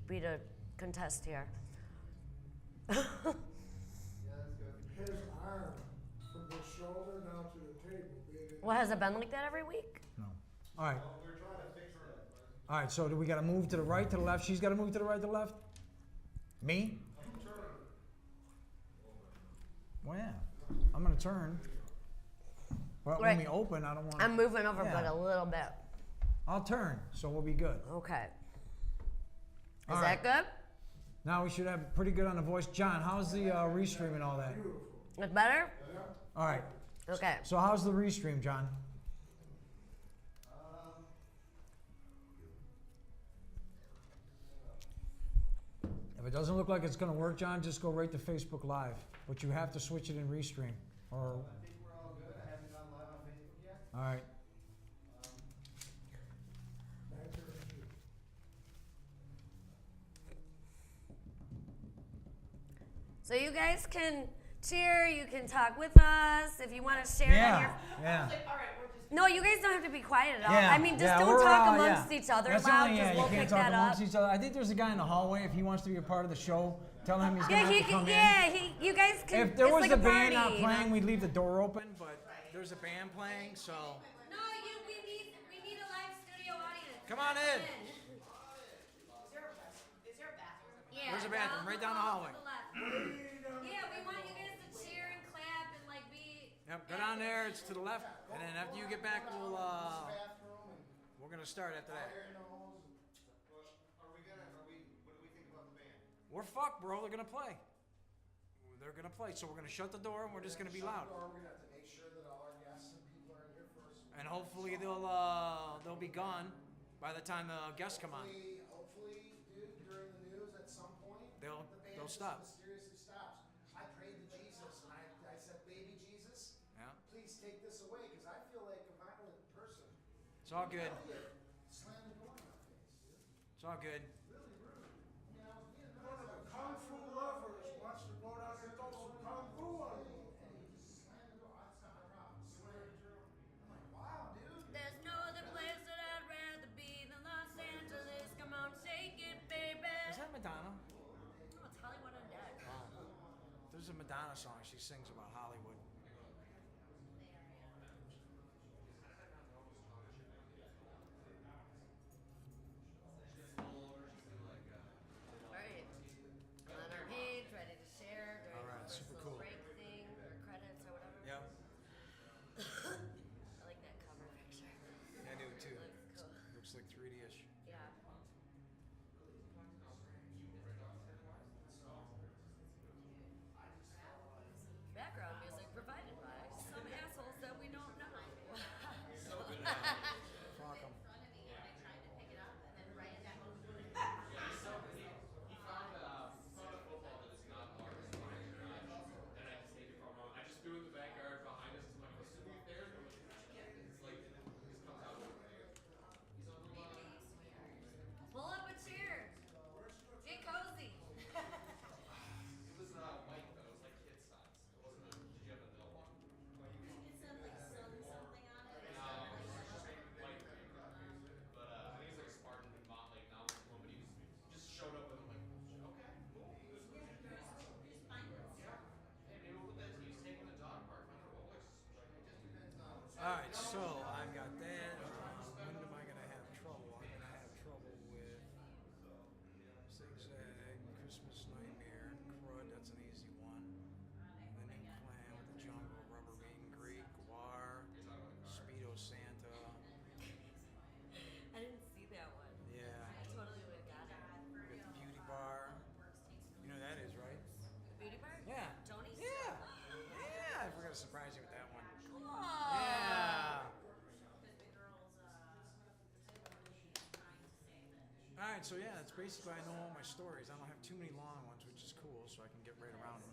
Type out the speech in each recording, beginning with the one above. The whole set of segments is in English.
be to contest here. Yeah, that's good. His arm from the shoulder down to the table. Well, has it been like that every week? No. All right. Well, we're trying to fix it. All right, so do we got to move to the right, to the left? She's got to move to the right, to the left? Me? Well, yeah. I'm going to turn. But when we open, I don't want to... I'm moving over but a little bit. I'll turn, so we'll be good. Okay. All Is right. that good? Now we should have pretty good on the voice. John, how's the restream and all that? It's better? All right. Okay. So how's the restream, John? If it doesn't look like it's going to work, John, just go right to Facebook Live. But you have to switch it in restream. Or I think we're all good. I haven't gone live on Facebook yet. all right. So you guys can cheer, you can talk with us if you want to share it on your... Yeah. No, you guys don't have to be quiet at all. Yeah, I mean, just yeah, don't we're, talk amongst each other That's loud, only, because you we'll can't pick talk that up. amongst each other. I think there's a guy in the hallway. If he wants to be a part of the show, tell him he's Yeah, going to have to come in. you guys can. If there it's was like a a band party, not playing, we'd leave the door open. But there's a band playing, so No, we need a live studio audience. come on in. Is there a bathroom? Yeah, There's a bathroom right down the hallway. to left. Yeah, we want you guys to cheer and clap and like be. Yep, go down there. It's to the left, and then after you get back, we're gonna start after that. What do we think about the band? We're fucked, bro. They're gonna play. They're gonna play, so we're gonna shut the door and we're just gonna be loud. We're gonna have to make sure that all our guests and people are in here first. And hopefully they'll be gone by the time the guests come on. Hopefully, dude, during the news at some point, They'll the band stop. just mysteriously stops. I prayed to Jesus and I said, baby Jesus, Yeah, please take this away, because I feel like a violent person. it's all good. Slam the door in my face, dude. It's all good. One of the kung fu lovers wants to go down and throw some kung fu on me. Wow, dude. There's no other place that I'd rather be than Los Angeles. Come on, shake it, baby. Is that Madonna? No, it's Hollywood Undead. There's a Madonna song she sings about Hollywood. Alright. On our page, ready to share. During All right, this super little cool. break thing, or credits or whatever. Yep. I like that cover picture. I do too. Looks cool. Looks like 3D-ish. Yeah. Background music provided by some assholes that we don't know. Fuck 'em. I just threw it in the backyard behind us. I'm like, let's just leave there. It's like, this comes out with Pull up a chair. Get cozy. It was Mike though. It was like kid size. It wasn't a, did you have a middle one? It said like something on it. No, it was just like Mike. But I think it's like Spartan and Mont Lake now. But he just showed up with him like, okay, cool. Yeah. Hey, maybe we'll put that to use taking the dog park on a Rolex. All right, so I've got that. When am I gonna have trouble? I'm gonna have trouble with Zigzag, Christmas Nightmare, Crud. That's an easy one. The New Clan with the Jungle, Rubber Meat and Greek, Guar, Speedo Santa. I didn't see that one. Yeah, I totally would have got it. we got the Beauty Bar. You know who that is, right? Beauty bar? Yeah. Tony's? Yeah. Yeah. I forgot to surprise you with that one. Oh. Yeah. All right, so yeah, that's basically I know all my stories. I don't have too many long ones, which is cool, so I can get right around them.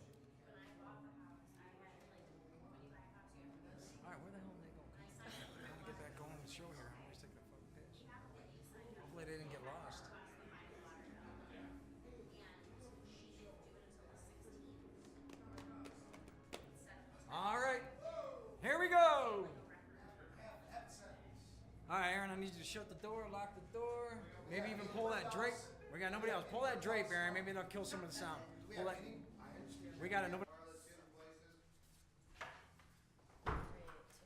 All right, where the hell did they go? I want to get back going with the show here. I'm always taking a fucking piss. Hopefully they didn't get lost. All right, here we go. All right, Aaron, I need you to shut the door, lock the door, maybe even pull that drape. We got nobody else. Pull that drape, Aaron. Maybe they'll kill some of the sound. Pull that. We got it. Nobody. Tune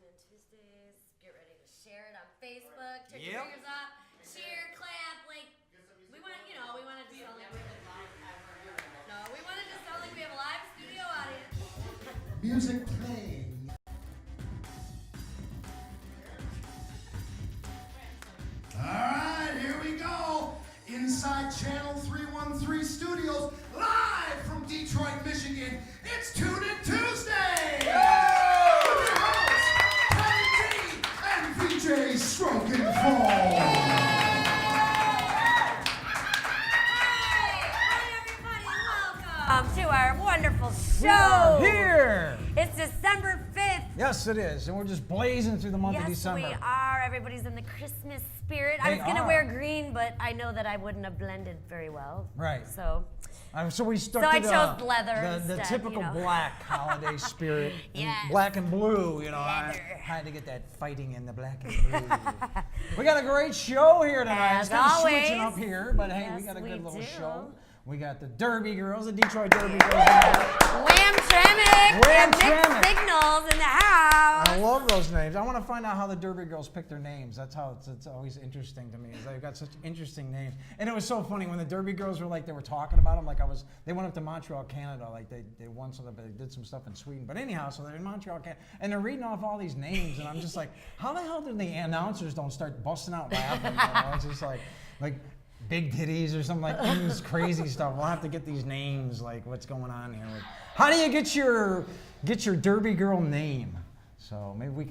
in TwosDaze. Get ready to share it on Facebook. Take Yep. your fingers off. Cheer, clap. Like we want, we want to sound like no, we want it to sound like we have a live studio audience. Music playing. All right, here we go. Inside Channel 313 Studios, live from Detroit, Michigan. It's Tune In Tuesday. With your hosts, Kelley Jean and VJ Stroke and Fall. Hi, everybody. Welcome to our wonderful show. Here. It's December 5th. Yes, it is, and we're just blazing through the month of Yes, December. we are. Everybody's in the Christmas spirit. I They was going to are. wear green, but I know that I wouldn't have blended very well. Right. So, So we stuck So to I chose leather the instead, typical you know. black holiday spirit. And Yes. black and blue, you know. I Leather. had to get that fighting in the black and blue. We got a great show here tonight. As It's kind of always. switching up here, but hey, we Yes, got a we good little do. show. We got the Derby girls, the Detroit Derby girls. Wham Wham tramck and Myxd tramck. Sygnls in the house. I love those names. I want to find out how the Derby girls pick their names. That's how it's always interesting to me. Is they've got such interesting names. And it was so funny when the Derby girls were like they were talking about them. Like they went up to Montreal, Canada. Like they won something, but they did some stuff in Sweden. But anyhow, so they're in Montreal, Canada, and they're reading off all these names, and I'm just like, how the hell did the announcers don't start busting out laughing? You know? It's just like big titties or something like this crazy stuff. We'll have to get these names, like what's going on here. How do you get your Derby girl name? So maybe we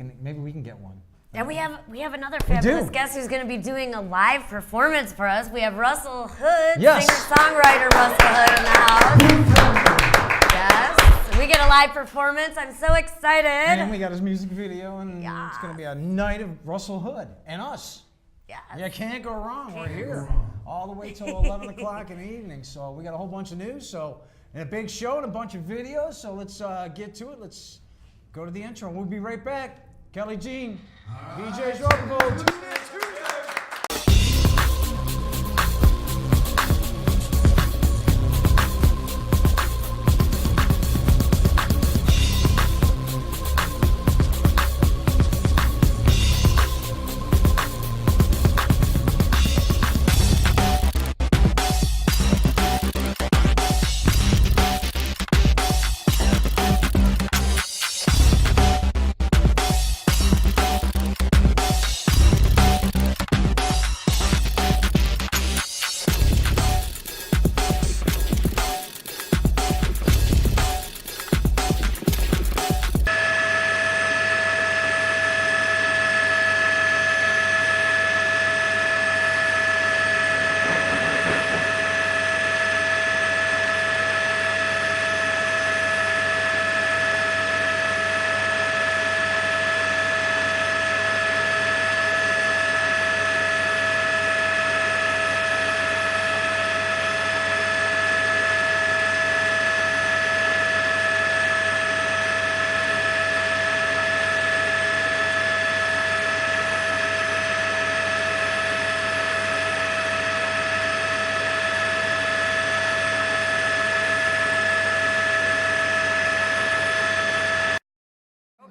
can get one. And we have another fabulous do. guest who's going to be doing a live performance for us. We have Russel Hood, Yes. singer-songwriter Russel Hood in the house. Yes, we get a live performance. I'm so excited. And we got his music video, and Yeah. it's going to be a night of Russell Hood and us. Yes. You can't go wrong. We're Can't go here all the way till 11 o'clock in the evening. So we got a whole bunch of news. So and a big show and a bunch of videos. So let's get to it. Let's go to the intro. We'll be right back. Kelley Jean, VJ's Rockable.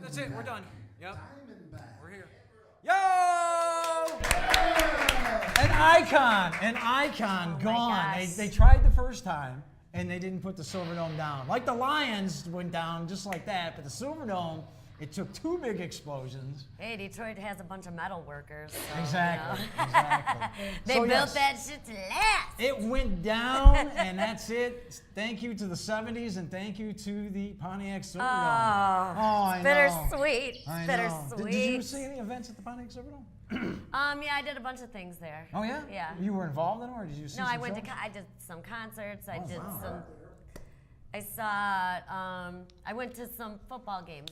That's it. We're done. Yep. We're here. Yo! An icon Oh my gone. gosh. They tried the first time and they didn't put the Silverdome down. Like the Lions went down just like that, but the Silverdome, it took two big explosions. Hey, Detroit has a bunch of metal workers. So, Exactly. you know. Exactly. They So, built yes, that shit to last. It went down, and that's it. Thank you to the 70s, and thank you to the Pontiac Silverdome. I know. Bittersweet. I know. Bittersweet. Did you see any events at the Pontiac Silverdome? Yeah, I did a bunch of things there. Oh yeah. Yeah. You were involved in it, or did you see? No, some I went to. shows? I did some concerts. I Oh, did wow. some. I saw. I went to some football games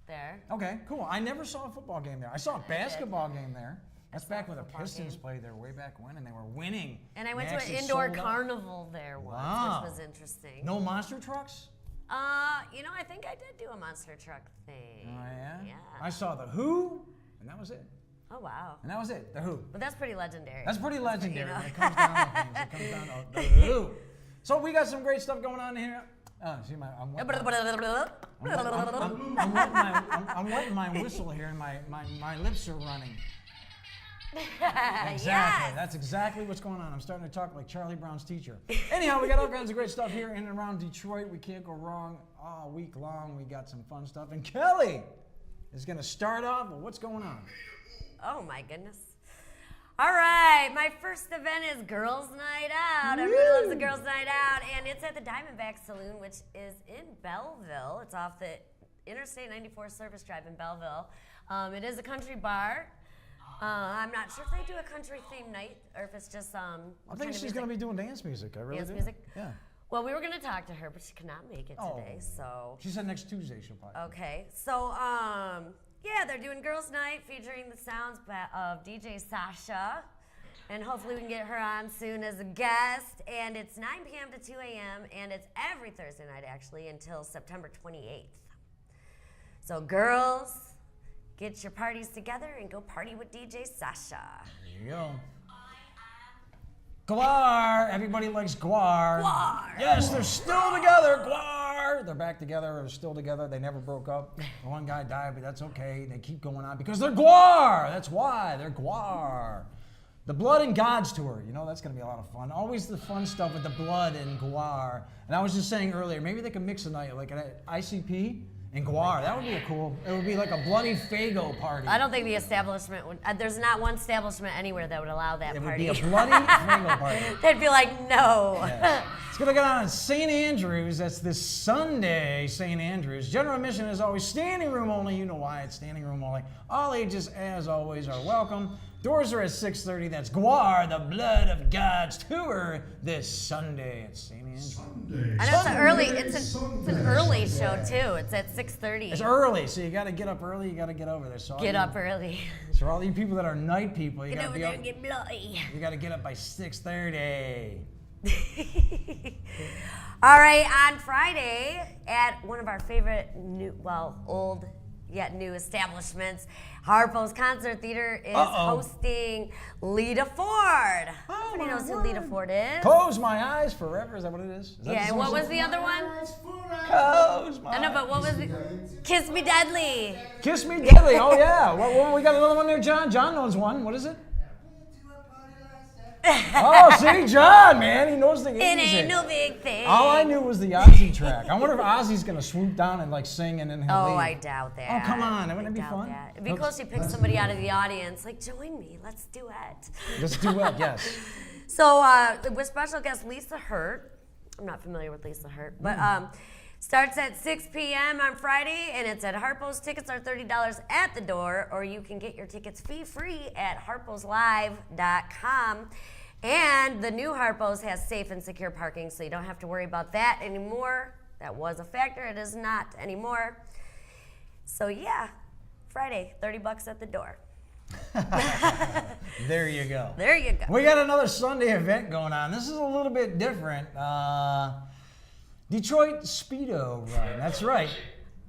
there. Okay, cool. I never saw a football game there. I saw a basketball game there. That's saw back a when the football Pistons game. played there way back when, and they were winning. And I went They to an actually indoor sold out. carnival there once, Wow. which was interesting. No monster trucks? You know, I think I did do a monster truck thing. Oh yeah. Yeah. I saw the Who, and that was it. Oh, wow. And that was it. The Who. But that's pretty legendary. That's pretty legendary. you know. When it comes down to things. It comes down to the Who. So we got some great stuff going on here. See, I'm wetting my whistle here, and my lips are running. Exactly. Yes. That's exactly what's going on. I'm starting to talk like Charlie Brown's teacher. Anyhow, we got all kinds of great stuff here in and around Detroit. We can't go wrong all week long. We got some fun stuff. And Kelley is going to start off. Well, what's going on? Oh, my goodness. All right, my first event is Girls Night Out. Everybody loves a Girls Night Out, and it's at the Diamondback Saloon, which is in Belleville. It's off the Interstate 94 Service Drive in Belleville. It is a country bar. I'm not sure if they do a country themed night or if it's just I think she's going to be doing dance music. I really dance do. music. Yeah. Well, we were going to talk to her, but she could not make it today. So she said next Tuesday she'll probably. Okay. So yeah, they're doing Girls Night featuring the sounds of DJ Sasha, and hopefully we can get her on soon as a guest. And it's 9 p.m. to 2 a.m. and it's every Thursday night actually until September 28th. So girls, get your parties together and go party with DJ Sasha. There you go. Guar! Everybody likes Guar. Guar! Yes, they're still together. Guar! They're back together. They're still together. They never broke up. One guy died, but that's okay. They keep going on because they're Guar! That's why. They're Guar. The Blood and Gods tour. You know, that's going to be a lot of fun. Always the fun stuff with the Blood and Guar. And I was just saying earlier, maybe they could mix a night like an ICP and Guar. That would be it would be like a bloody Fago party. I don't think the establishment would, there's not one establishment anywhere that would allow that party. It would be a bloody Fago party. They'd be like, no. Yeah. It's going to go on in St. Andrews. That's this Sunday, St. Andrews. General admission is always standing room only. You know why it's standing room only. All ages, as always, are welcome. Doors are at 6:30. That's Guar, the Blood of Gods tour this Sunday at St. Andrews. I know it's an early show too. It's at 6:30. It's early, so you got to get up early. You got to get over there. So Get up early. So all you people that are night people, you Get got to over be there up. and get bloody. You got to get up by 6:30. All right, on Friday at one of our favorite old yet new establishments, Harpo's Concert Theater is hosting Lita Ford. Everybody knows who Lita Ford is. Close my eyes forever. Is that what it is? Yeah, and what was the other one? Close my I know, but what was it? Kiss Me Deadly. Kiss Me Deadly. Oh, yeah. What, we got another one there, John? John knows one. What is it? Oh, see, John, man. He knows the It music. ain't no big thing. All I knew was the Ozzy track. I wonder if Ozzy's going to swoop down and, like, sing and then he'll leave. I doubt that. Oh, come on. Wouldn't it be doubt fun? that. It'd be cool if she picked somebody out of the audience. Like, join me. Let's duet. Let's do it, yes. So, with special guest Lisa Hurt. I'm not familiar with Lisa Hurt, but starts at 6 p.m. on Friday, and it's at Harpo's. Tickets are $30 at the door, or you can get your tickets fee-free at harposlive.com. And the new Harpo's has safe and secure parking, so you don't have to worry about that anymore. That was a factor. It is not anymore. So, yeah, Friday, $30 at the door. There you go. There you go. We got another Sunday event going on. This is a little bit different. Detroit Speedo Run. That's right.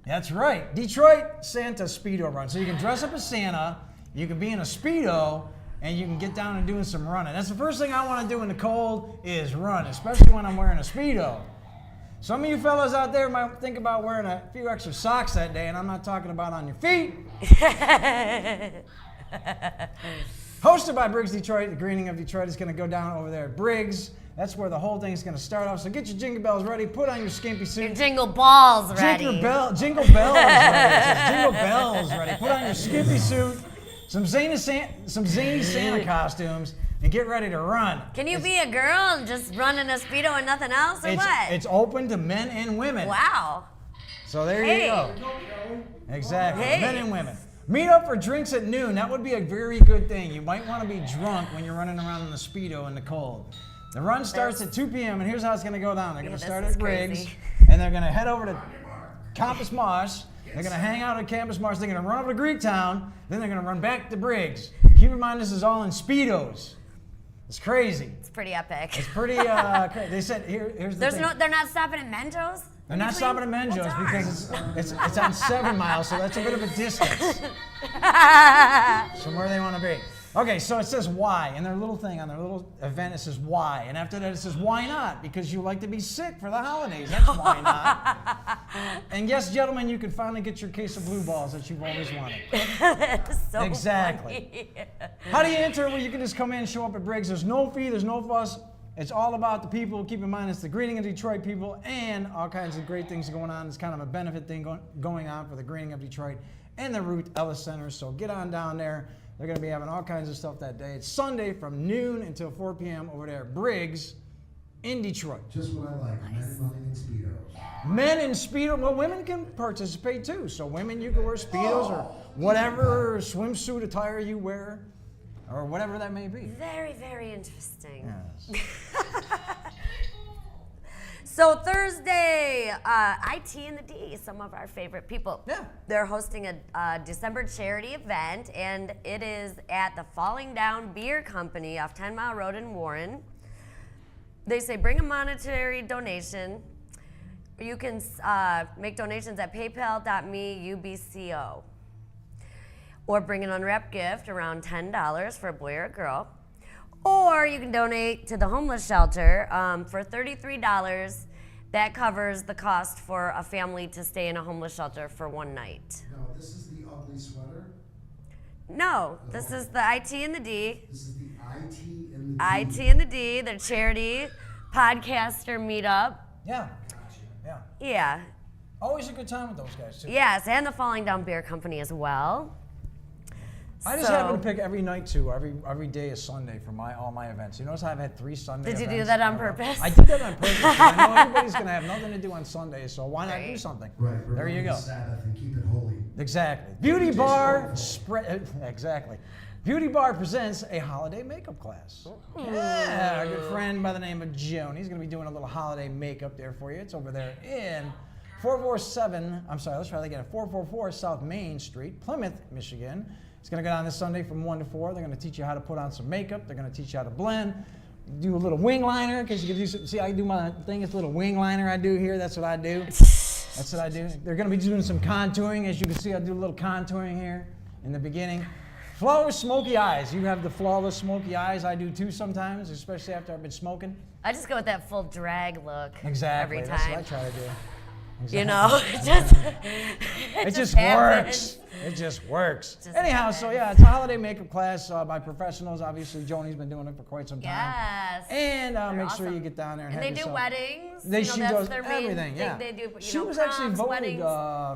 That's right. Detroit Santa Speedo Run. So you can dress up as Santa, you can be in a Speedo, and you can get down and doing some running. That's the first thing I want to do in the cold is run, especially when I'm wearing a Speedo. Some of you fellas out there might think about wearing a few extra socks that day, and I'm not talking about on your feet. Hosted by Briggs Detroit, the greening of Detroit is going to go down over there at Briggs. That's where the whole thing is going to start off. So get your jingle bells ready. Put on your skimpy suit. Your jingle balls ready. Jingle bells ready. It says jingle bells ready. Put on your skimpy suit, some zany Santa costumes, and get ready to run. Can you be a girl and just run in a Speedo and nothing else, or what? It's open to men and women. Wow. So there you go. Exactly. Hey. Men and women. Meet up for drinks at noon. That would be a very good thing. You might want to be drunk when you're running around in the Speedo in the cold. The run starts at 2 p.m. and here's how it's going to go down. They're going to start at Briggs, and they're going to head over to Campus Marsh. They're going to hang out at Campus Marsh. They're going to run over to Greektown. Then they're going to run back to Briggs. Keep in mind, this is all in Speedos. It's crazy. It's pretty epic. It's pretty crazy. They said, here's the thing. They're not stopping at Menjo's? They're not stopping at Menjo's because it's on 7 miles, so that's a bit of a distance. Somewhere they want to be. Okay, so it says why, and their little thing on their little event, it says why. And after that, it says why not? Because you like to be sick for the holidays. That's why not. And yes, gentlemen, you can finally get your case of blue balls that you've always wanted. That is so Exactly. funny. How do you enter? Well, you can just come in and show up at Briggs. There's no fee, there's no fuss. It's all about the people. Keep in mind, it's the Greeting of Detroit people and all kinds of great things going on. It's kind of a benefit thing going on for the Greeting of Detroit and the Ruth Ellis Center. So get on down there. They're going to be having all kinds of stuff that day. It's Sunday from noon until 4 p.m. over there at Briggs in Detroit. Just what I like, men running in Speedos. Men in Speedo, well, women can participate too. So women, you can wear Speedos or whatever swimsuit attire you wear or whatever that may be. Very, very interesting. Yes. So Thursday, IT and the D, some of our favorite people. Yeah. They're hosting a December charity event, and it is at the Falling Down Beer Company off 10 Mile Road in Warren. They say bring a monetary donation. You can make donations at paypal.me/UBCO. Or bring an unwrapped gift around $10 for a boy or a girl. Or you can donate to the homeless shelter for $33. That covers the cost for a family to stay in a homeless shelter for one night. No, this is the ugly sweater. No, this is the IT and the D. This is the IT and the IT and the D, the charity podcaster meetup. Yeah. Yeah. Yeah. Always a good time with those guys too. Yes, and the Falling Down Beer Company as well. I just happen to pick every night too. Every day is Sunday for all my events. You notice I've had 3 Sunday Did you events do that on in a row. purpose? I did that on purpose. I know everybody's gonna have nothing to do on Sunday, so why not do something? Right. There you go. Sabbath and keep it holy. Exactly. Beauty Bar exactly. Beauty Bar presents a holiday makeup class. Yeah, our good friend by the name of Joan. He's gonna be doing a little holiday makeup there for you. It's over there in 444 South Main Street, Plymouth, Michigan. It's going to go down this Sunday from 1 to 4. They're going to teach you how to put on some makeup. They're going to teach you how to blend. Do a little wing liner, because you can do some, see, I do my thing. It's a little wing liner I do here. That's what I do. That's what I do. They're going to be doing some contouring. As you can see, I do a little contouring here in the beginning. Flawless smoky eyes. You have the flawless smoky eyes. I do too sometimes, especially after I've been smoking. I just go with that full drag look Exactly. every That's time. what I try to do. Exactly. You know, It just happens. works. It just works. Just Anyhow, so happens. yeah, it's a holiday makeup class by professionals. Obviously, Joni's been doing it for quite some time. Yes. And They're make sure awesome. you get down there and And have they do yourself. weddings. She that's does their main everything. thing. Yeah. They do, She was actually proms, voted weddings.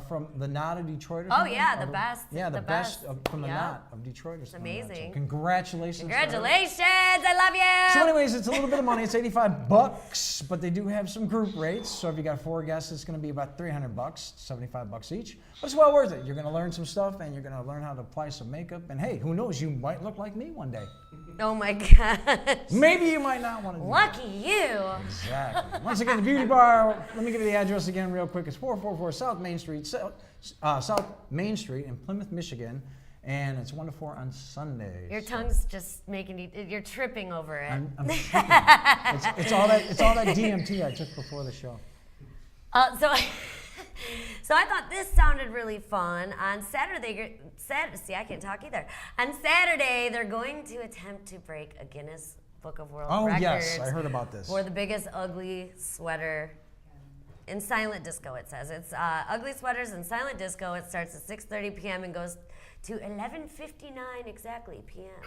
from the Knot of Detroit. Or Oh, something. yeah, the Or- best. Yeah, the best from the Yep. Knot of Detroit or something. like that. So amazing. congratulations. to her. Congratulations! I love you. So anyways, it's a little bit of money. It's $85, but they do have some group rates. So if you got 4 guests, it's going to be about $300, $75 each. But it's well worth it. You're going to learn some stuff, and you're going to learn how to apply some makeup. And hey, who knows? You might look like me one day. Oh my God. Maybe you might not want to do Lucky you. that. Exactly. Once again, the Beauty Bar. Let me give you the address again real quick. It's 444 South Main Street, South Main Street in Plymouth, Michigan. And it's 1 to 4 on Sundays. Your tongue's just making you, you're tripping over it. I'm tripping. It's all that DMT I took before the show. So I thought this sounded really fun. On Saturday, see, I can't talk either. On Saturday, they're going to attempt to break a Guinness Book of World Oh Records. yes, I heard about this. For the biggest ugly sweater in silent disco, it says. It's Ugly Sweaters in Silent Disco. It starts at 6:30 p.m. and goes to 11:59 exactly p.m.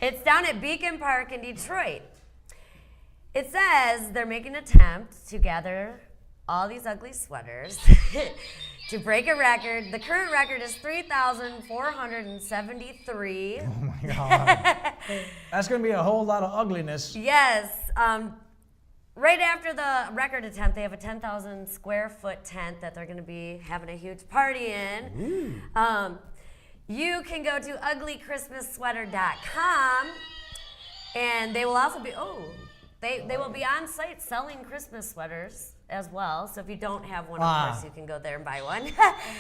It's down at Beacon Park in Detroit. It says they're making an attempt to gather all these ugly sweaters to break a record. The current record is 3,473. Oh my God. That's going to be a whole lot of ugliness. Yes. Right after the record attempt, they have a 10,000 square foot tent that they're going to be having a huge party in. You can go to uglychristmassweater.com, and they will also be, they will be on site selling Christmas sweaters as well. So if you don't have one, of course, you can go there and buy one.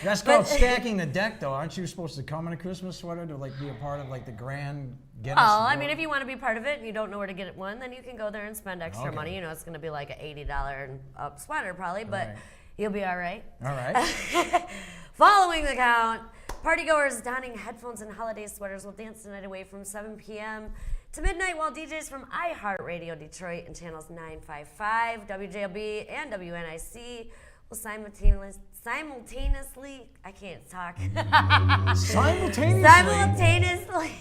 That's called stacking the deck, though. Aren't you supposed to come in a Christmas sweater to like be a part of like the grand Guinness? Well, I mean, if you want to be part of it and you don't know where to get one, then you can go there and spend extra money. You know, it's going to be like an $80 and up sweater probably, but Right. you'll be all right. All right. Following the count, Partygoers donning headphones and holiday sweaters will dance the night away from 7 p.m. to midnight, while DJs from iHeartRadio Detroit and channels 955, WJLB, and WNIC will simultaneously, I can't talk. Simultaneously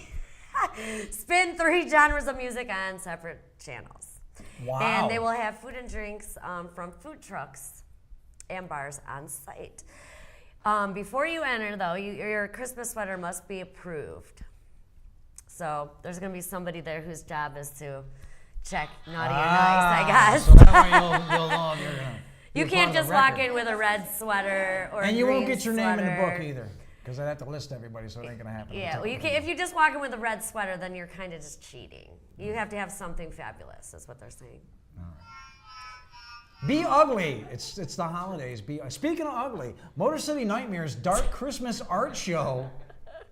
spin 3 genres of music on separate channels. Wow. And they will have food and drinks from food trucks and bars on site. Before you enter, though, your Christmas sweater must be approved. So there's going to be somebody there whose job is to check naughty or nice, I guess. So that way you'll know you're gonna. You can't just walk in with a red sweater or And a you won't green get your name in the book sweater. either, because I'd have to list everybody, so it ain't gonna happen. Yeah, well, you can, if you just walk in with a red sweater, then you're kind of just cheating. You have to have something fabulous, is what they're saying. Be ugly. It's the holidays. Speaking of ugly, Motor City Nightmares Dark Christmas Art Show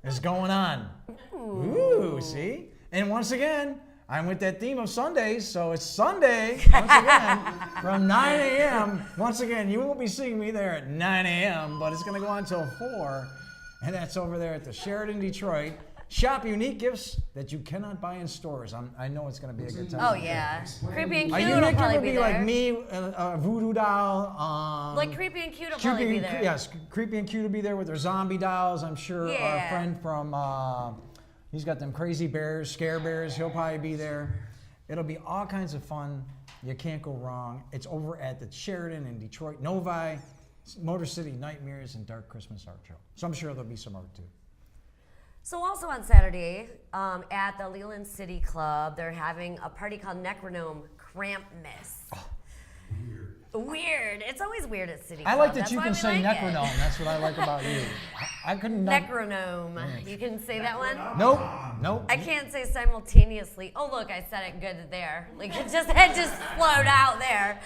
is going on. Ooh, see? And once again, I'm with that theme of Sundays, so it's Sunday, once again, from 9 a.m. Once again, you won't be seeing me there at 9 a.m., but it's going to go on until 4, and that's over there at the Sheraton Detroit. Shop unique gifts that you cannot buy in stores. I know it's going to be a good time. Oh, yeah. Creepy and Are Cute you will making probably it be be there. like me, a voodoo doll? Like Creepy and Cute will probably be there. Yes, Creepy and Cute will be there with their zombie dolls. I'm sure our Yeah. friend from, he's got them crazy bears, scare bears. He'll probably be there. It'll be all kinds of fun. You can't go wrong. It's over at the Sheraton in Detroit, Novi, Motor City Nightmares and Dark Christmas Art Show. So I'm sure there'll be some art too. So also on Saturday, at the Leland City Club, they're having a party called Necronome Krampmas. Weird. It's always weird at City Club. I like that That's you why can we say like it. necronome. That's what I like about you. I couldn't. Necronome. You can say that one? Nope. I can't say simultaneously. Oh, look, I said it good there. Like, it just flowed out there.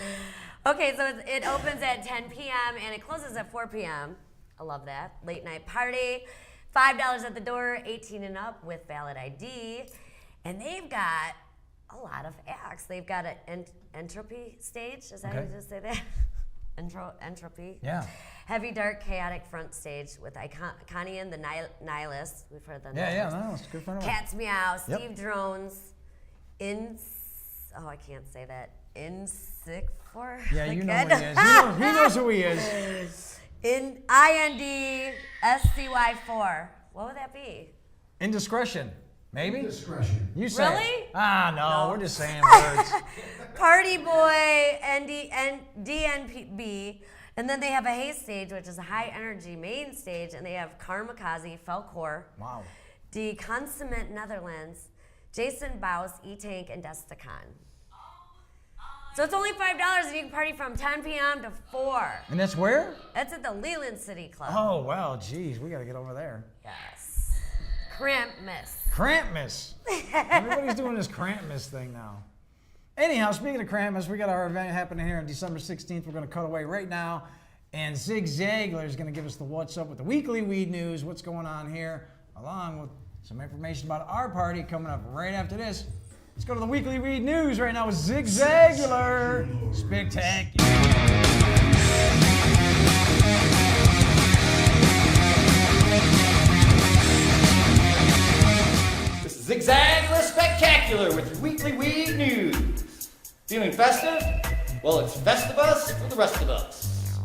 Okay, so it opens at 10 p.m. and it closes at 4 p.m. I love that. Late night party. $5 at the door, 18 and up with valid ID. And they've got a lot of acts. They've got an entropy stage. Is that how you just say that? Entropy. Yeah. Heavy, dark, chaotic front stage with Connie and the Nihilist. We've heard the Yeah, Nihilist. no, it's a good friend of mine. Cat's Meow, Yep. Steve Drones, I can't say that. Insic4? Yeah, you know what he is. He knows who he is. INDSCY4. What would that be? Indiscretion. Maybe? Discretion. You say it. Really? No, we're just saying words. Party Boy, DNB. And then they have a Haze stage, which is a high energy main stage. And they have Karmakazi, Felkor, Wow. De Consummate Netherlands, Jason Baus, E-Tank, and Destacan. So it's only $5 and you can party from 10 p.m. to 4. And that's where? That's at the Leland City Club. Oh, well, geez, we got to get over there. Yes. Krampmas. Krampmas. Everybody's doing this Krampmas thing now. Anyhow, speaking of Krampmas, we got our event happening here on December 16th. We're going to cut away right now. And Zig Zagler is going to give us the what's up with the weekly weed news, what's going on here, along with some information about our party coming up right after this. Let's go to the weekly weed news right now with Zig Zagler. Spectacular. This is Zig Zagler Spectacular with your weekly weed news. Feeling festive? Well, it's Festivus for the rest of us.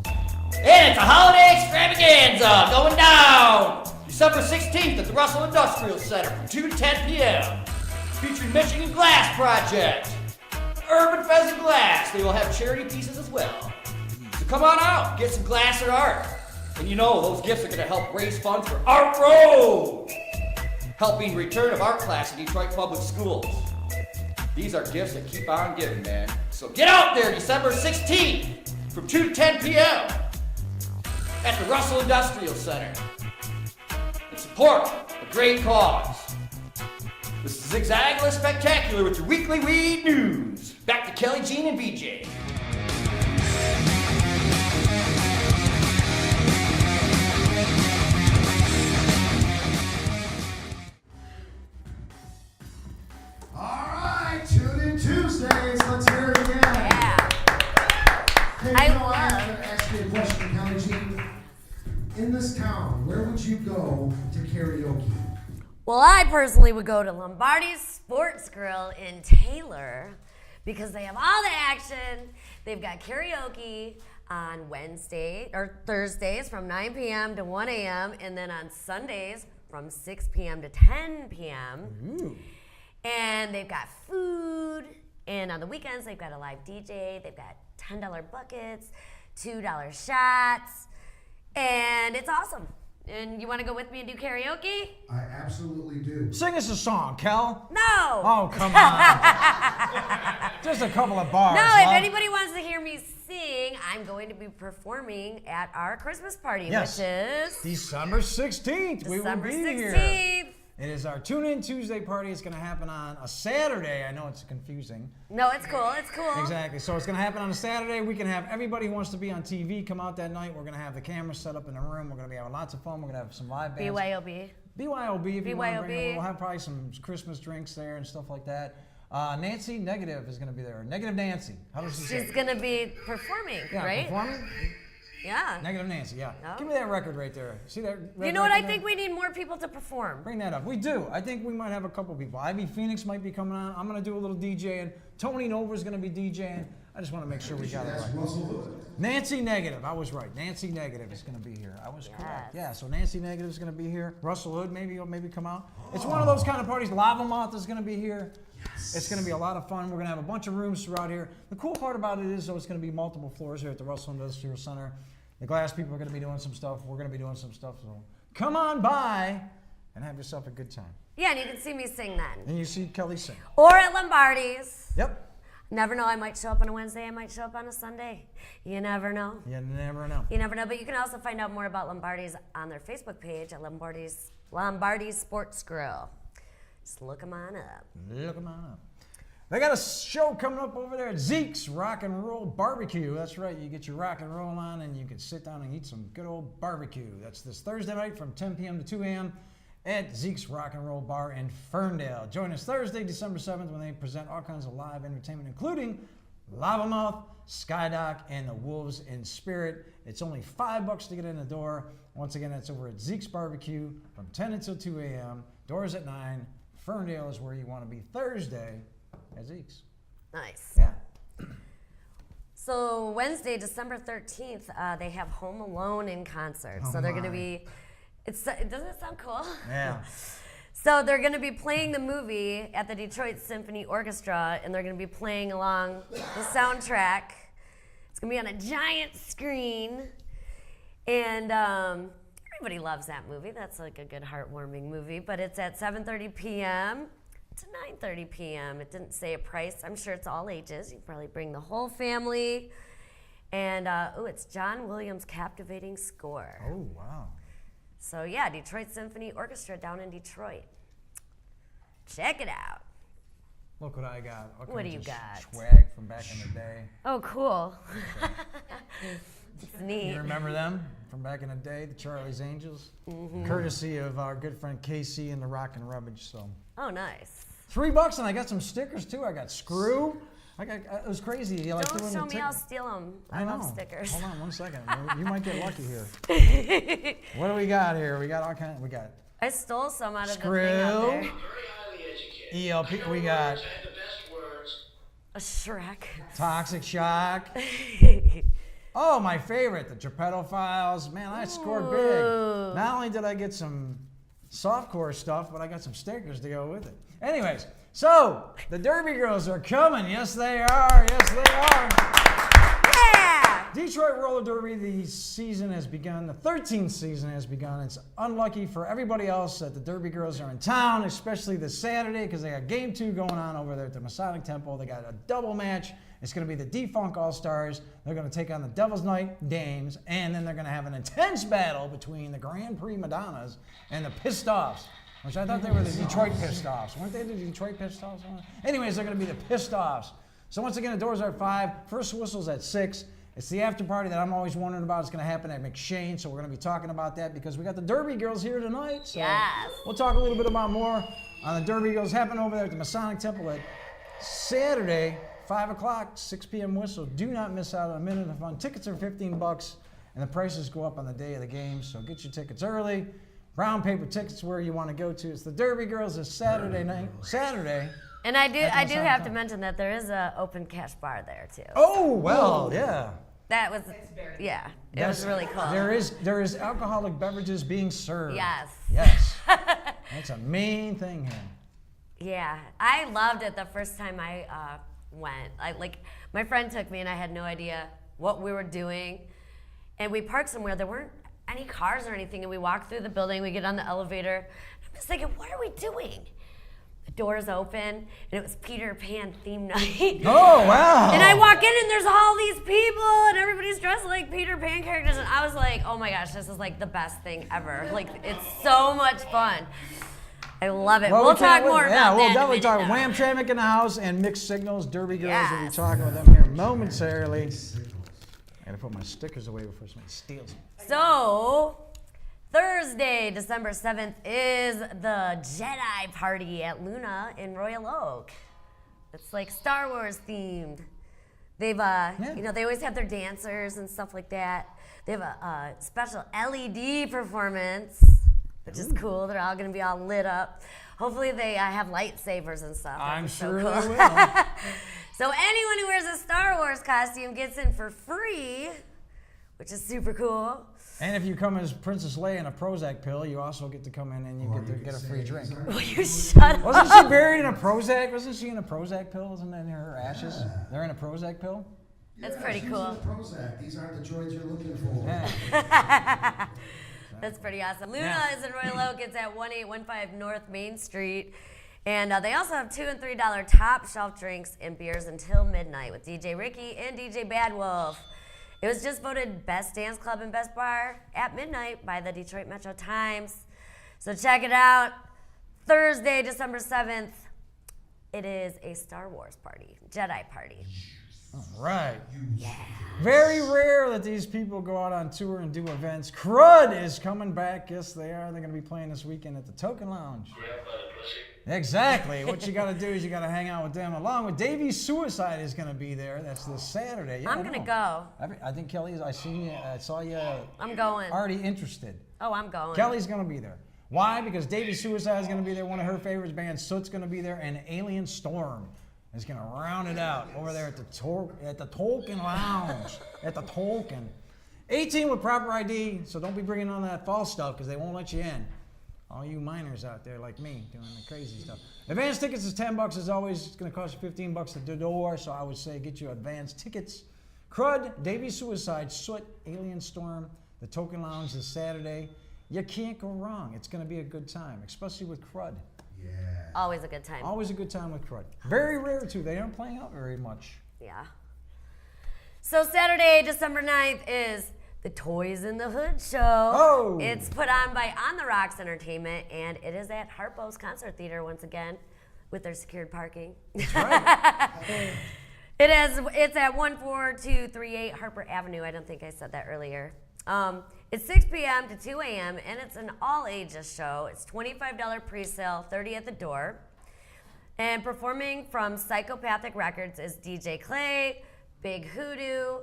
And it's a holiday extravaganza going down December 16th at the Russel Industrial Center from 2 to 10 p.m. Featuring Michigan Glass Project, Urban Pheasant Glass. They will have charity pieces as well. So come on out, get some glass and art. And you know, those gifts are going to help raise funds for Art Road, helping return of art class in Detroit Public Schools. These are gifts that keep on giving, man. So get out there December 16th from 2 to 10 p.m. at the Russel Industrial Center and support a great cause. This is Zig Zagler Spectacular with your weekly weed news. Back to Kelley Jean and VJ. All right, tune in Tuesdays. Let's hear it again. Yeah. Hey, I you know, love- I have to ask you a question, Kelley Jean. in this town, where would you go to karaoke? Well, I personally would go to Lombardi's Sports Grill in Taylor because they have all the action. They've got karaoke on Wednesday or Thursdays from 9 p.m. to 1 a.m. and then on Sundays from 6 p.m. to 10 p.m. Ooh. And they've got food. And on the weekends, they've got a live DJ. They've got $10 buckets, $2 shots. And it's awesome. And you want to go with me and do karaoke? I absolutely do. Sing us a song, Kel. No. Oh, come on. Just a couple of bars. No, love. if anybody wants to hear me sing, I'm going to be performing at our Christmas party, Yes. which is December 16th. We will December be 16th. here. It is our Tune In Tuesday party. It's going to happen on a Saturday. I know it's confusing. No, it's cool. It's cool. Exactly. So it's going to happen on a Saturday. We can have everybody who wants to be on TV come out that night. We're going to have the cameras set up in the room. We're going to be having lots of fun. We're going to have some live bands. BYOB. BYOB. If you want to bring BYOB. them. We'll have probably some Christmas drinks there and stuff like that. Nancy Negative is going to be there. Negative Nancy. How does she say? She's going to be performing, Yeah, right? performing? Yeah. Negative Nancy, yeah. Oh. Give me that record right there. See that red You know what? I record think there? we need more people to perform. Bring that up. We do. I think we might have a couple people. Ivy Phoenix might be coming on. I'm going to do a little DJing. Tony Nova's going to be DJing. I just want to make sure we got it That's right. Russell Hood. Nancy Negative. I was right. Nancy Negative is going to be here. I was correct. Yeah, so Nancy Negative is going to be here. Russell Hood maybe come out. It's one of those kind of parties. Lava Moth is going to be here. Yes. It's going to be a lot of fun. We're going to have a bunch of rooms throughout here. The cool part about it is, though, it's going to be multiple floors here at the Russell Industrial Center. The glass people are going to be doing some stuff. We're going to be doing some stuff. So come on by and have yourself a good time. Yeah, and you can see me sing then. And you see Kelley sing. Or at Lombardi's. Yep. Never know. I might show up on a Wednesday. I might show up on a Sunday. You never know. You never know. You never know. But you can also find out more about Lombardi's on their Facebook page at Lombardi's Sports Grill. Just look them on up. Look them on up. They got a show coming up over there at Zeke's Rock and Roll Barbecue. That's right. You get your rock and roll on and you can sit down and eat some good old barbecue. That's this Thursday night from 10 p.m. to 2 a.m. at Zeke's Rock and Roll Bar in Ferndale. Join us Thursday, December 7th when they present all kinds of live entertainment, including Lava Mouth, Skydock, and the Wolves in Spirit. It's only $5 to get in the door. Once again, that's over at Zeke's Barbecue from 10 until 2 a.m. Doors at 9. Ferndale is where you want to be Thursday at Zeke's. Nice. Yeah. So Wednesday, December 13th, they have Home Alone in concert. Oh so they're going to my. be, doesn't it sound cool? Yeah. So they're going to be playing the movie at the Detroit Symphony Orchestra, and they're going to be playing along the soundtrack. It's going to be on a giant screen, and everybody loves that movie. That's like a good heartwarming movie, but it's at 7:30 p.m. to 9:30 p.m. It didn't say a price. I'm sure it's all ages. You can probably bring the whole family. And, it's John Williams' captivating score. Oh, wow. So, yeah, Detroit Symphony Orchestra down in Detroit. Check it out. Look what I got. All What do kinds you of got? Swag from back in the day. Oh, cool. It's neat. You remember them from back in the day, the Charlie's Angels? Mm-hmm. Courtesy of our good friend KC and the Rock and Rubbage. So Oh, nice. $3, and I got some stickers too. I got Screw. It was crazy. You like Don't doing show the me, ticket. I'll steal them. I know. love stickers. Hold on 1 second. You might get lucky here. What do we got here? We got all kinds. We got I stole some out of Screw. the thing out there. ELP. We got A Shrek. Toxic Shock. Oh, my favorite, the Geppetto Files. Man, I scored Ooh. big. Not only did I get some softcore stuff, but I got some stickers to go with it. Anyways, so the Derby Girls are coming. Yes, they are. Yes, they are. Yeah! Detroit Roller Derby, the season has begun. The 13th season has begun. It's unlucky for everybody else that the Derby Girls are in town, especially this Saturday, because they got Game 2 going on over there at the Masonic Temple. They got a double match. It's going to be the D-Funk All-Stars. They're going to take on the Devil's Night Dames, and then they're going to have an intense battle between the Grand Prix Madonnas and the Pissed Offs, which I thought they were the Detroit Pissed Offs. Weren't they the Detroit Pissed Offs? Anyways, they're going to be the Pissed Offs. So once again, the doors are at 5. First whistle's at 6. It's the after party that I'm always wondering about. It's going to happen at McShane, so we're going to be talking about that because we got the Derby Girls here tonight. So Yes. we'll talk a little bit about more on the Derby Girls happening over there at the Masonic Temple at Saturday, 5 o'clock, 6 p.m. whistle. Do not miss out on a minute of fun. Tickets are $15. and the prices go up on the day of the game, so get your tickets early. Brown paper tickets where you want to go to. It's the Derby Girls this Saturday night. Saturday. And I do At the have to Masonic mention that there is a open cash bar there too. Oh, well, yeah. That was, yeah, it was really cool. There is alcoholic beverages being served. Yes. Yes. That's a main thing here. Yeah, I loved it the first time I went. My friend took me and I had no idea what we were doing. And we parked somewhere, there weren't any cars or anything, and we walked through the building, we get on the elevator. I'm just thinking, what are we doing? The doors open, and it was Peter Pan theme night. Oh, wow. And I walk in, and there's all these people, and everybody's dressed like Peter Pan characters, and I was like, oh my gosh, this is like the best thing ever. Like, it's so much fun. I love it. We'll talk more about that. Yeah, we'll in a definitely minute, talk. though. Wham Tramck in the house and Myxd Sygnls, Derby Girls. We'll be Yes. talking with them here momentarily. I gotta put my stickers away before somebody steals them. So, Thursday, December 7th is the Jedi party at Luna in Royal Oak. It's like Star Wars themed. They've, they always have their dancers and stuff like that. They have a special LED performance, which is cool. They're all gonna be all lit up. Hopefully they have lightsabers and stuff. I'm That'd be sure so they cool. will. So anyone who wears a Star Wars costume gets in for free, which is super cool. And if you come as Princess Leia in a Prozac pill, you also get to come in and you get to get a free drink. Will you shut up? Wasn't she buried in a Prozac? Wasn't she in a Prozac pill? Wasn't that in her ashes? They're in a Prozac pill? That's pretty she's cool. in the Prozac. These aren't the droids you're looking for. Yeah. That's pretty awesome. Luna Yeah. is in Royal Oak. It's at 1815 North Main Street. And they also have $2 and $3 top shelf drinks and beers until midnight with DJ Ricky and DJ Bad Wolf. It was just voted Best Dance Club and Best Bar at midnight by the Detroit Metro Times. So check it out. Thursday, December 7th. It is a Star Wars party, Jedi party. All right. Very rare that these people go out on tour and do events. Crud is coming back. Yes, they are. They're going to be playing this weekend at the Token Lounge. Exactly. What you got to do is you got to hang out with them. Along with Davey Suicide is going to be there. That's this Saturday. Yeah, I'm going to go. I think Kelley, I saw you I'm going. already interested. Oh, I'm going. Kelly's going to be there. Why? Because Davey Suicide is going to be there. One of her favorites bands, Soot's going to be there, and Alien Storm is going to round it out over there at the Tolkien Lounge. At the Tolkien. 18 with proper ID, so don't be bringing on that false stuff because they won't let you in. All you minors out there like me doing the crazy stuff. Advance tickets is $10 as always. It's going to cost you $15 at the door, so I would say get you advance tickets. Crud, Davey Suicide, Soot, Alien Storm, the Token Lounge this Saturday. You can't go wrong. It's going to be a good time, especially with Crud. Yeah. Always a good time. Always a good time with Crud. Very rare, too. They aren't playing out very much. Yeah. So Saturday, December 9th is the Toys in the Hood show. Oh! It's put on by On the Rocks Entertainment, and it is at Harpo's Concert Theater once again with their secured parking. That's right. It's at 14238 Harper Avenue. I don't think I said that earlier. It's 6 p.m. to 2 a.m., and it's an all-ages show. It's $25 pre-sale, $30 at the door. And performing from Psychopathic Records is DJ Clay, Big Hoodoo,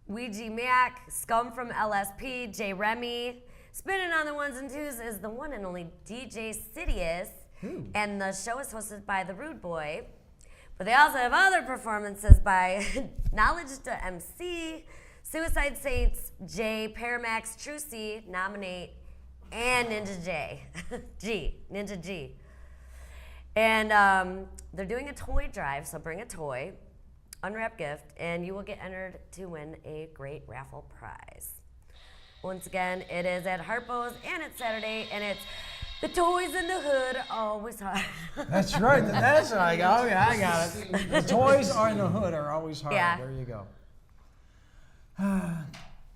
Ouija Mac, Scum from LSP, J. Remy. Spinning on the ones and twos is the one and only DJ Sidious. And the show is hosted by the Rude Boy. But they also have other performances by Knowledge to MC, Suicide Saints, J, Paramax, Trucy, Nominate, and Ninja Ninja G. And they're doing a toy drive, so bring a toy, unwrap gift, and you will get entered to win a great raffle prize. Once again, it is at Harpo's, and it's Saturday, and it's the Toys in the Hood always hard. That's right. That's what I got. Okay, I got it. The toys are in the hood are always hard. Yeah. There you go.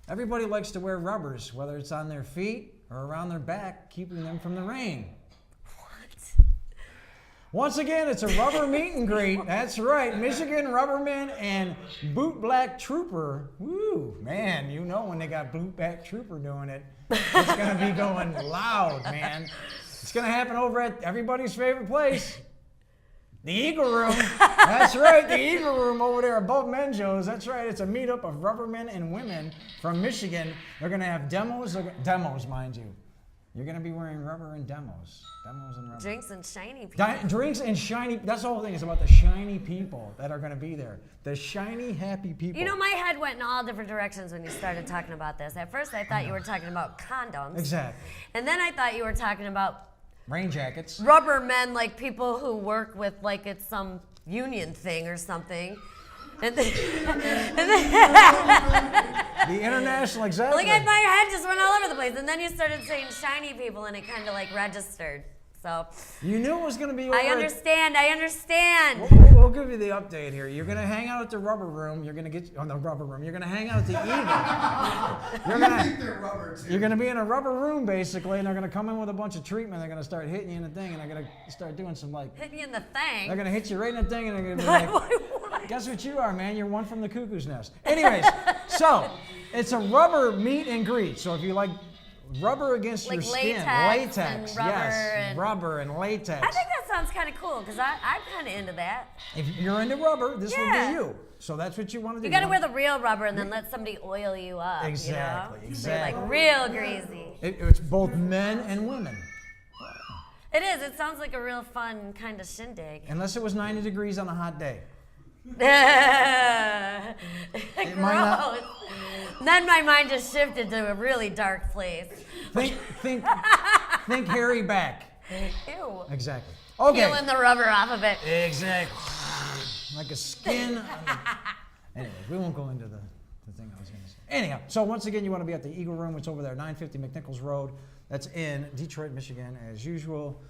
Everybody likes to wear rubbers, whether it's on their feet or around their back, keeping them from the rain. What? Once again, it's a rubber meet and greet. That's right. Michigan Rubberman and Boot Black Trooper. Woo, man, you know when they got Boot Black Trooper doing it, it's going to be going loud, man. It's going to happen over at everybody's favorite place, The Eagle Room. That's right, the Eagle Room over there above Menjo's. That's right, it's a meetup of rubber men and women from Michigan. They're going to have demos, mind you. You're going to be wearing rubber and demos. Demos and rubber. Drinks and shiny people. Drinks and shiny, that's the whole thing. It's about the shiny people that are going to be there. The shiny, happy people. You know, my head went in all different directions when you started talking about this. At first, I thought you were talking about condoms. Exactly. And then I thought you were talking about rain jackets. rubber men, like people who work with, like it's some union thing or something. And then The international, exactly. like my head just went all over the place. And then you started saying shiny people, and it kind of like registered. So You knew it was going to be. I understand. We'll give you the update here. You're going to hang out at the rubber room. You're going to get on the rubber room. You're going to hang out at the Eagle. I think they're rubber too. You're going to be in a rubber room basically, and they're going to come in with a bunch of treatment. They're going to start hitting you in the thing, and they're going to start doing some like. Hit me in the thing. They're going to hit you right in the thing, and they're going to be like, guess what you are, man? You're one from the cuckoo's nest. Anyways, so it's a rubber meet and greet. So if you like rubber against Like your skin, latex and rubber yes, and- rubber and latex. I think that sounds kind of cool because I'm kind of into that. If you're into rubber, this Yeah. would be you. So that's what you want to do. You got to want- wear the real rubber and then let somebody oil you up. Exactly, You know? exactly. So you're like real greasy. It's both men and women. It is. It sounds like a real fun kind of shindig. Unless it was 90 degrees on a hot day. Gross. might not- Then my mind just shifted to a really dark place. Think hairy back. Ew. Exactly. Okay. Peeling the rubber off of it. Exactly. Like a skin. Anyways, we won't go into the thing I was going to say. Anyhow, so once again, you want to be at the Eagle Room. It's over there, 950 McNichols Road. That's in Detroit, Michigan, as usual.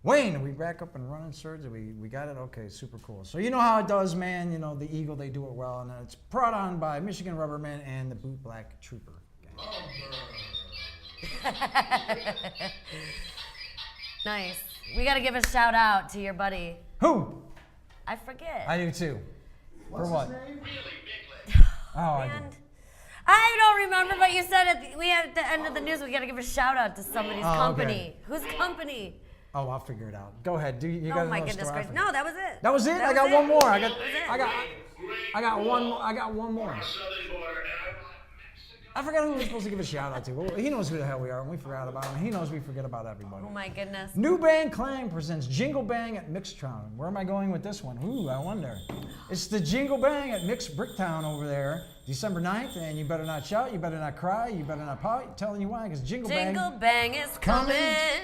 Wayne, are we back up and running, sir? We got it? Okay, super cool. So you know how it does, man. You know, the Eagle, they do it well. And it's brought on by Michigan Rubbermen and the Boot Black Trooper gang. Nice. We got to give a shout out to your buddy. Who? I forget. I do too. What's For what? his name? Oh, I do. And I don't remember, but you said at the end of the news we got to give a shout out to somebody's Oh, company. Whose company? Oh, I'll figure it out. Go ahead. You got Oh another my goodness story? I gracious! forget. No, that was it. That was it. That I got was one it. more. I That was it. got one more. I forgot who we were supposed to give a shout out to. Well, he knows who the hell we are, and we forgot about him. He knows we forget about everybody. Oh my goodness. New Band Clang presents Jingle Bang at Crouton. Where am I going with this one? Ooh, I wonder. It's the Jingle Bang at Myxd Bricktown over there, December 9th, and you better not shout, you better not cry, you better not pout. I'm telling you why, because Jingle Bang is coming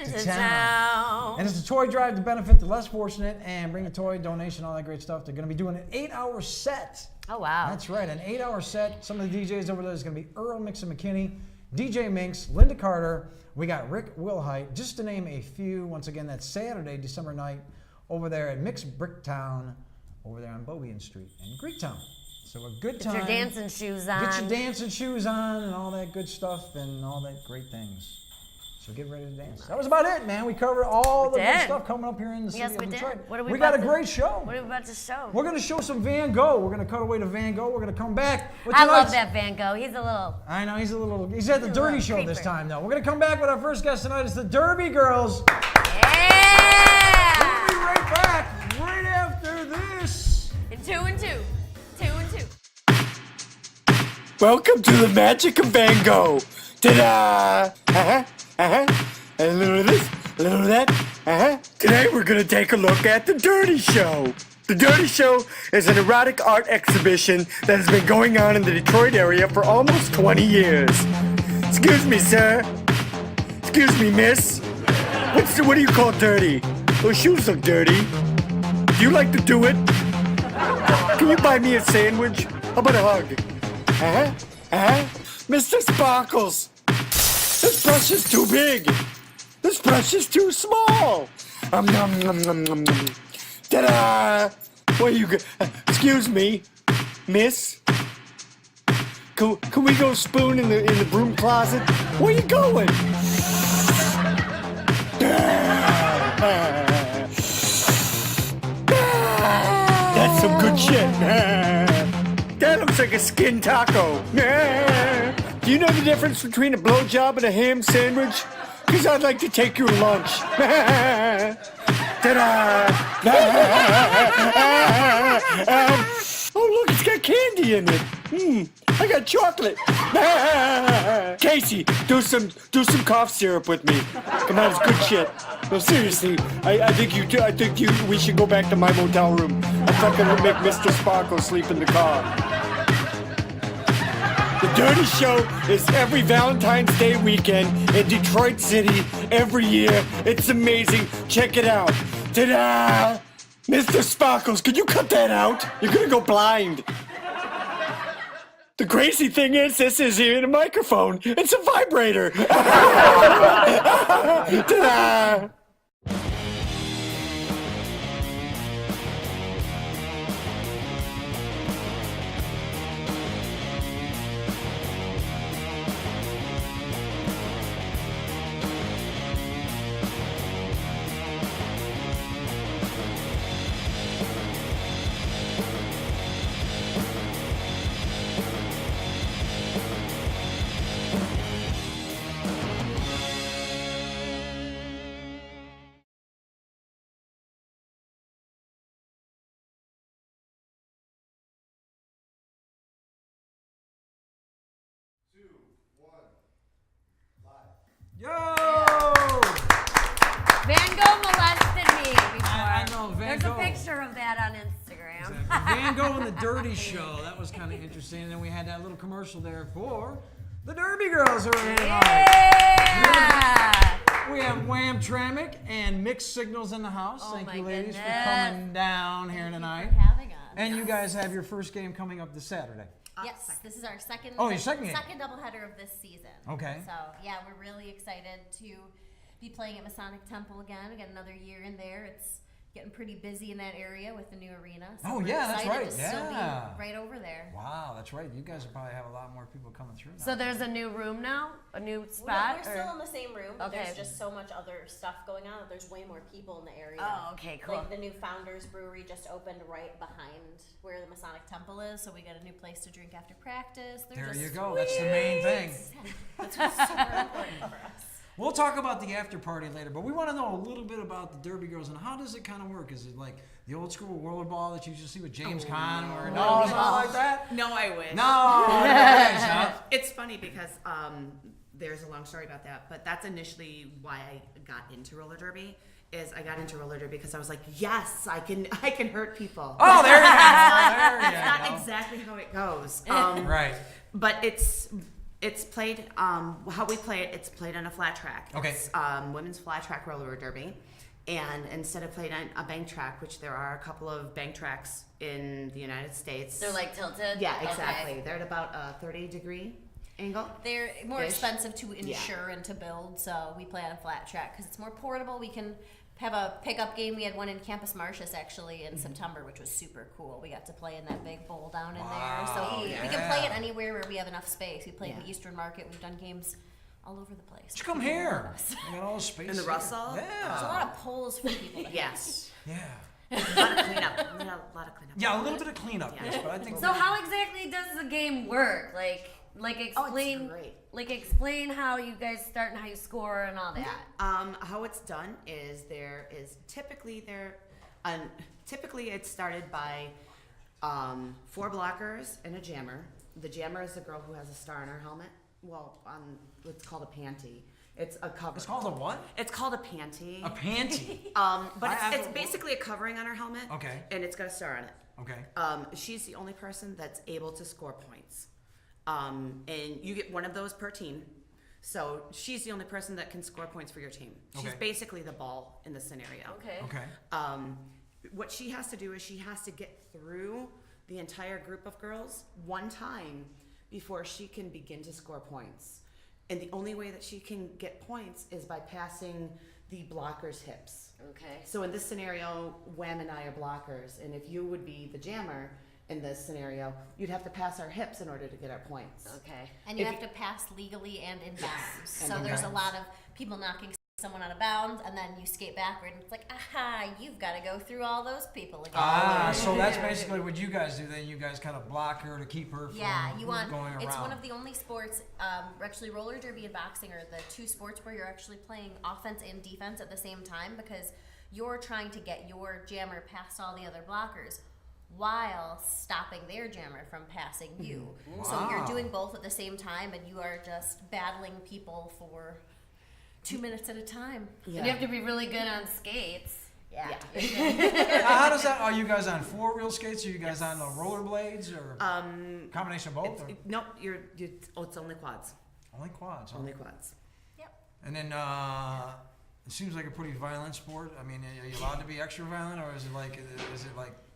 to town. And it's a toy drive to benefit the less fortunate and bring a toy, donation, all that great stuff. They're going to be doing an 8-hour set. Oh wow. That's right, an 8-hour set. Some of the DJs over there is going to be Earl Mixon McKinney, DJ Minx, Linda Carter. We got Rick Wilhite, just to name a few. Once again, that's Saturday, December 9th, over there at Myxd Bricktown, over there on Bobian Street in Greektown. So a good time. Get your dancing shoes on. Get your dancing shoes on and all that good stuff and all that great things. So get ready to dance. That was about it, man. We covered all the good stuff coming up here in the city Yes, of we did. Detroit. What are we We got a about to- great show. What are we about to show? We're going to show some Van Gogh. We're going to cut away to Van Gogh. We're going to come back with I love tonight's- that Van Gogh. He's a little. I know, he's at the a Dirty little Show this creeper. time, though. We're going to come back with our first guest tonight. It's the Derby Girls. Yeah. We'll be right back right after this. And two and two. Two and two. Welcome to the magic of Van Gogh. Ta-da! A little of this, a little of that. Today we're gonna take a look at The Dirty Show. The Dirty Show is an erotic art exhibition that has been going on in the Detroit area for almost 20 years. Excuse me, sir. Excuse me, miss. What do you call dirty? Those shoes look dirty. Do you like to do it? Can you buy me a sandwich? How about a hug? Mr. Sparkles, this brush is too big. This brush is too small. Nom, nom, nom, nom, nom. Ta-da! Where you go? Excuse me, miss. Can we go spoon in the broom closet? Where you going? That's some good shit. That looks like a skin taco. Do you know the difference between a blowjob and a ham sandwich? Because I'd like to take your lunch. Ta-da! Oh, look, it's got candy in it. I got chocolate. Casey, do some cough syrup with me. Come on, it's good shit. No, seriously, I think we should go back to my motel room. I'm fucking gonna make Mr. Sparkle sleep in the car. The Dirty Show is every Valentine's Day weekend in Detroit City every year. It's amazing. Check it out. Ta-da! Mr. Sparkles, could you cut that out? You're gonna go blind. The crazy thing is, this isn't even a microphone. It's a vibrator. Ta-da! Yo! Van Gogh molested me before. I know, Van There's Gogh. a picture of that on Instagram. Van Gogh and the Dirty Show. That was kind of interesting. And then we had that little commercial there for the Derby Girls who are here tonight. Yeah! We have Wham, tramck, and Myxd Sygnls in the house. Oh Thank my you, ladies, for goodness. coming down here tonight. For having us. And you guys have your first game coming up this Saturday. Yes, this is our second. Oh, your second game. Second doubleheader of this season. Okay. So yeah, we're really excited to be playing at Masonic Temple again. We got another year in there. It's getting pretty busy in that area with the new arena. So Oh, we're yeah, that's excited right. To still Yeah. be right over there. Wow, that's right. You guys will probably have a lot more people coming through now. So there's a new room now? A new spot? We're still in the same room. But Okay. There's just so much other stuff going on. That there's way more people in the area. Oh, okay, cool. Like the new Founders Brewery just opened right behind where the Masonic Temple is, so we got a new place to drink after practice. They're There just you go. That's the main thing. That's super important for us. We'll talk about the after party later, but we want to know a little bit about the Derby Girls and how does it kind of work? Is it like the old school rollerball that you used to see with James Caan or no, it's not like that? No, I wish. No, it's not. It's funny because there's a long story about that, but that's initially why I got into roller derby. Is I got into roller derby because I was like, yes, I can hurt people. Oh, there you go. There you That's not go. exactly how it goes. Right. But it's played how we play it. It's played on a flat track. Okay. It's women's flat track roller derby, and instead of playing on a bank track, which there are a couple of bank tracks in the United States. They're like tilted? Yeah, exactly. Okay. They're at about a 30-degree angle. They're more Ish. expensive to insure and to build, so we play on a flat track because it's more portable. We can have a pickup game. We had one in Campus Martius actually in September, which was super cool. We got to play in that big bowl down in there, so we can play it anywhere where we have enough space. We play in the Eastern Market. We've done games all over the place. Just come here. You got all the space. In the here. Russel? There's a Yeah. lot of poles for people to Yes. Yeah. A lot of cleanup. A lot of cleanup. Yeah, a little bit of cleanup, yes, but I think So how exactly does the game work? Like explain, great. explain how you guys start and how you score and all that. How it's done is there is typically it's started by 4 blockers and a jammer. The jammer is the girl who has a star on her helmet. Well, it's called a panty. It's a cover. It's called a what? It's called a panty. A panty. But I have it's a- basically a covering on her helmet. Okay. And it's got a star on it. Okay. She's the only person that's able to score points. And you get one of those per team. So she's the only person that can score points for your team. She's Okay. basically the ball in the scenario. Okay. Okay. What she has to do is she has to get through the entire group of girls one time before she can begin to score points. And the only way that she can get points is by passing the blocker's hips. Okay. So in this scenario, Wham and I are blockers, and if you would be the jammer in this scenario, you'd have to pass our hips in order to get our points. Okay. And you If have to pass legally and in bounds. And So in there's a bounds. lot of people knocking someone out of bounds, and then you skate backward, and it's like, aha, you've got to go through all those people again. So that's basically what you guys do. Then you guys kind of block her to keep her from Yeah, you want. going around. It's one of the only sports. Actually, roller derby and boxing are the 2 sports where you're actually playing offense and defense at the same time because you're trying to get your jammer past all the other blockers while stopping their jammer from passing you. So you're doing both at the same time, and you are just battling people for 2 minutes at a time. And you have to be really good on skates. Yeah. How does that? Are you guys on 4-wheel skates? Are you guys on the rollerblades or combination of both? Or? Nope, it's only quads. Only quads. Huh? Only quads. Yep. And then it seems like a pretty violent sport. I mean, are you allowed to be extra violent, or is it like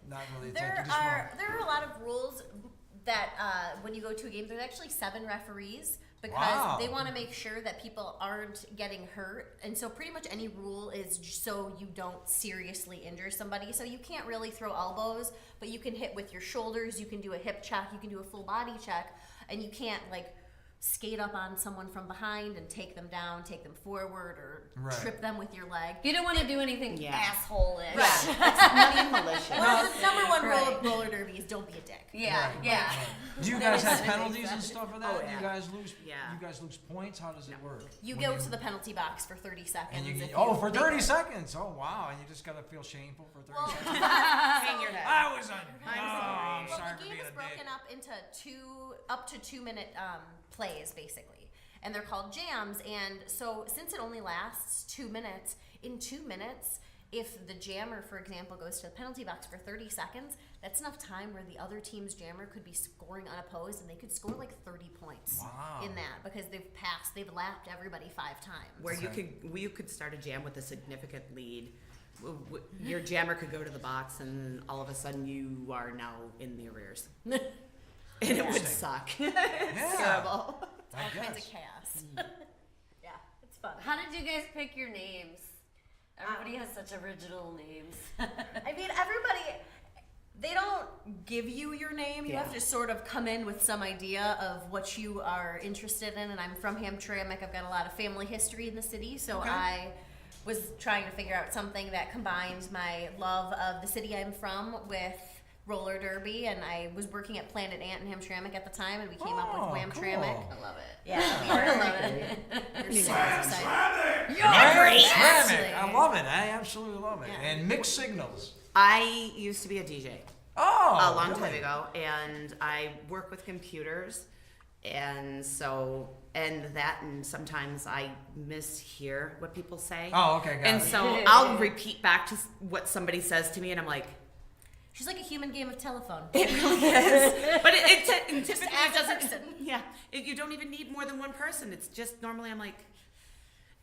not really? It's like you just There are a lot of rules that when you go to a game, there's actually 7 referees because Wow. they want to make sure that people aren't getting hurt. And so pretty much any rule is so you don't seriously injure somebody. So you can't really throw elbows, but you can hit with your shoulders, you can do a hip check, you can do a full body check, and you can't like skate up on someone from behind and take them down, take them forward, or Right. trip them with your leg. You don't want to do anything Yeah. asshole-ish. Right. Nothing malicious. Well, the number one rule Right. of roller derby is don't be a dick. Yeah, Right. yeah. Do you guys have penalties and stuff for that? Oh, Do yeah. you guys lose? Yeah. You guys lose points? How does it work? You When go to the penalty box for 30 seconds. and you if get, oh, you for make 30 it. seconds. Oh wow! And you just gotta feel shameful for 30 Well, seconds. Hang your head. I was on. I'm I'm Well, sorry the for game being is a broken dick. up into up to 2-minute plays, basically. And they're called jams. And so since it only lasts 2 minutes, in 2 minutes, if the jammer, for example, goes to the penalty box for 30 seconds, that's enough time where the other team's jammer could be scoring unopposed, and they could score like 30 points Wow. in that because they've lapped everybody 5 times. Where you could start a jam with a significant lead. Your jammer could go to the box, and all of a sudden you are now in the arrears. And it would suck. Yeah. Terrible. I All kinds guess. of chaos. Yeah, it's fun. How did you guys pick your names? Everybody has such original names. I mean, everybody, they don't give you your name. You Yeah. have to sort of come in with some idea of what you are interested in. And I'm from Hamtramck. I've got a lot of family history in the city. So I was trying to figure out something that combines my love of the city I'm from with roller derby. And I was working at Planet Ant in Hamtramck at the time. And we came up with Oh, Whamtramck. cool. I love it. Yeah, we were super excited. Tramck. I love it. I absolutely love it. Yeah. And Myxd Sygnls. I used to be a DJ Oh, a long time really? ago, and I work with computers, and sometimes I mishear what people say. Oh, okay, got And it. so I'll repeat back to what somebody says to me, and I'm like, She's like a human game of telephone. it really is. But it typically ask a doesn't. person. Yeah, you don't even need more than one person. It's just normally I'm like,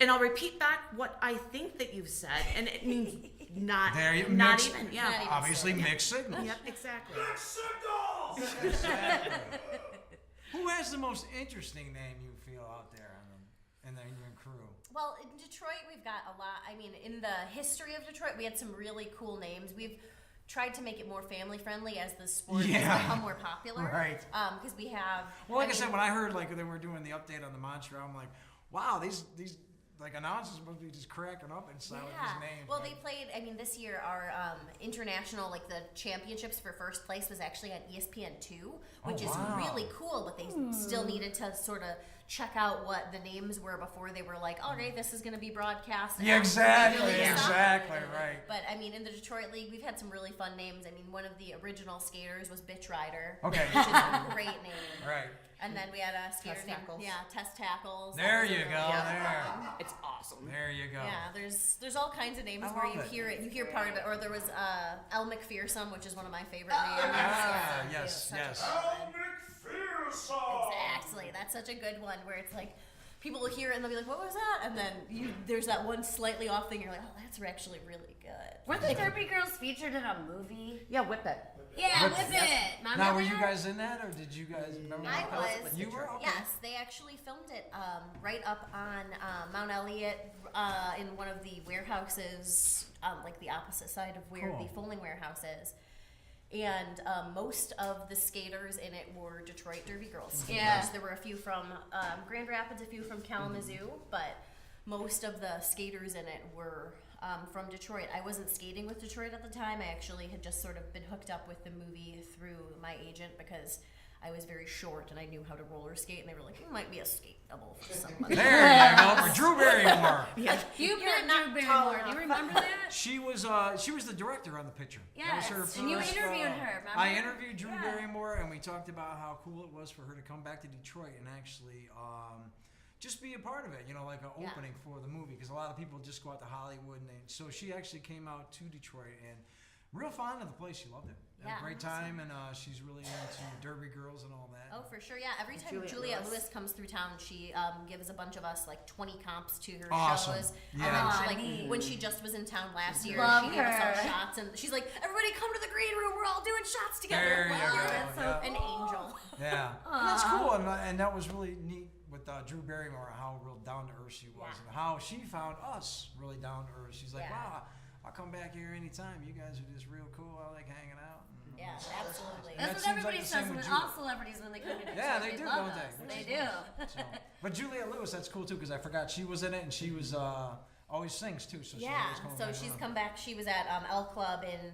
and I'll repeat back what I think that you've said, and it means not There you- not Myxd- even. Yeah. Not even. Obviously, Myxd Sygnls. Yep. Exactly. Exactly. Who has the most interesting name you feel out there in the crew? Well, in Detroit, we've got a lot. I mean, in the history of Detroit, we had some really cool names. We've tried to make it more family friendly as the sport Yeah. has become more popular. Right. Because we have. Well, like I said, when I heard like they were doing the update on the Monster, I'm like, wow, these like announcers must be just cracking up inside with these names. Well, like, they played. I mean, this year our international, like the championships for first place, was actually on ESPN2, which is wow. really cool. But they still needed to sort of check out what the names were before they were like, "All right, this is going to be broadcast." yeah, exactly, Yeah. exactly, right. But I mean, in the Detroit League, we've had some really fun names. I mean, one of the original skaters was Bitch Rider, Okay. which is a great name. Right. And then we had a skater Test named, Tackles. Test Tackles. That There was a you really go. fun There. one. It's awesome. There you go. Yeah, there's all kinds of names I where love you it. hear it, you hear part of it, or there was Elle McPherson, which is one of my favorite names. Ah, Yeah, yes, such a yes. good one. Exactly, that's such a good one where it's like people will hear it and they'll be like, "What was that?" And then there's that one slightly off thing. You're like, "Oh, that's actually really good." Were the Derby Girls featured in a movie? Yeah, whip it. Yeah, Whip It. Remember Now, were you that? guys in that, or did you guys remember? I that? was. You were? Okay. Yes, they actually filmed it right up on Mount Elliott in one of the warehouses, like the opposite side of where Cool. the foaling warehouse is. And most of the skaters in it were Detroit Derby Girls. Yeah. There were a few from Grand Rapids, a few from Kalamazoo, but most of the skaters in it were from Detroit. I wasn't skating with Detroit at the time. I actually had just sort of been hooked up with the movie through my agent because I was very short and I knew how to roller skate, and they were like, "You might be a skate double for someone." There you go, for Drew Barrymore. You You're met not Drew tall Barrymore. Do you enough. remember that? She was the director on the picture. That was Yes, her and you first, interviewed her, remember? I interviewed Drew Yeah. Barrymore, and we talked about how cool it was for her to come back to Detroit and actually just be a part of it, like an Yeah. opening for the movie, because a lot of people just go out to Hollywood, and so she actually came out to Detroit and real fond of the place. She loved it. Had Yeah, a great time, and she's really into Derby girls and all that. Oh, for sure, yeah. Every time Juliette Juliette Lewis. Lewis comes through town, she gives a bunch of us like 20 comps to her Awesome. shows. Yeah. And then Aw, she, neat. when she just was in town last year, Love she gave us all her. shots, and she's like, "Everybody come to the green room. We're all doing shots together." There you Wow, go, that's so yeah. an angel. Yeah, and that's cool, and that was really neat with Drew Barrymore, how real down to earth she was, Yeah. and how she found us really down to earth. She's like, Yeah. "Wow, I'll come back here anytime. You guys are just real cool. I like hanging out." And Yeah, absolutely. And that That's seems what everybody like the says same when with all Juliet. celebrities when they come to Detroit. Yeah, they do, love don't us. they? Which They is do. nice. So, but Juliette Lewis, that's cool too, because I forgot she was in it, and she was always sings too. So she's Yeah, always coming so back she's around. come back. She was at L Club in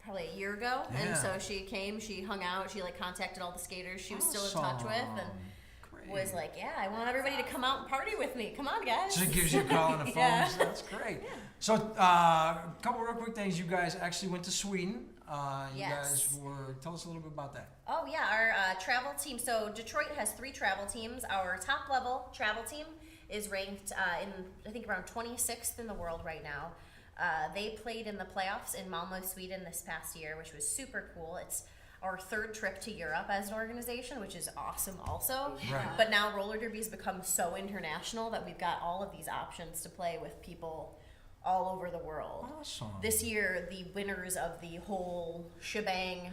probably a year ago, Yeah. and so she came, she hung out, she like contacted all the skaters she was still in touch with, and Great. was like, "Yeah, I want everybody to come out and party with me. Come on, guys." She gives you a call on the phone. Yeah. So that's great. So, a couple real quick things. You guys actually went to Sweden. You Yes. guys tell us a little bit about that. Oh yeah, our travel team. So Detroit has 3 travel teams. Our top level travel team is ranked in I think around 26th in the world right now. They played in the playoffs in Malmö, Sweden this past year, which was super cool. It's our 3rd trip to Europe as an organization, which is awesome also. Right. But now roller derby has become so international that we've got all of these options to play with people all over the world. Awesome. This year, the winners of the whole shebang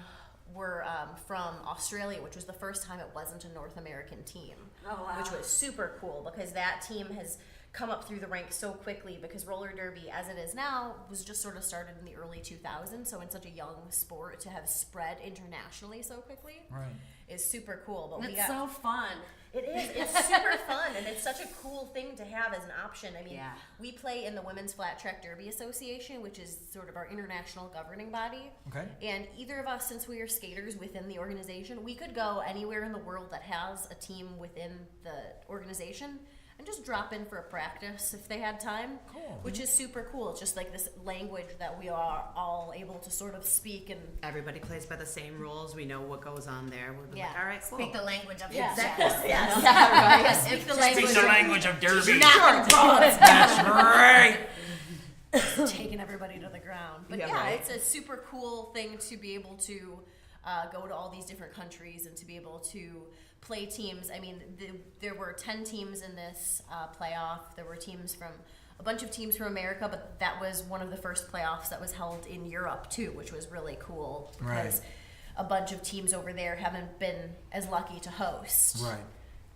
were from Australia, which was the first time it wasn't a North American team. Oh, wow. Which was super cool because that team has come up through the ranks so quickly because roller derby, as it is now, was just sort of started in the early 2000s. So in such a young sport to have spread internationally so quickly Right. is super cool. But we It's got so fun. it is. It's super fun, and it's such a cool thing to have as an option. I mean, Yeah. we play in the Women's Flat Track Derby Association, which is sort of our international governing body. Okay. And either of us, since we are skaters within the organization, we could go anywhere in the world that has a team within the organization and just drop in for a practice if they had time. Cool. Which is super cool. It's just like this language that we are all able to sort of speak and Everybody plays by the same rules. We know what goes on there. We'll be like, Yeah. all right, cool. Speak the language of yes, yes. yes, right. Speak the language. Speak the language of Derby. Not That's right. taking everybody to the ground. But Yeah, yeah, right. it's a super cool thing to be able to go to all these different countries and to be able to play teams. I mean, there were 10 teams in this playoff. There were teams from a bunch of teams from America, but that was one of the first playoffs that was held in Europe too, which was really cool because a bunch of teams over there haven't been as lucky to host. Right.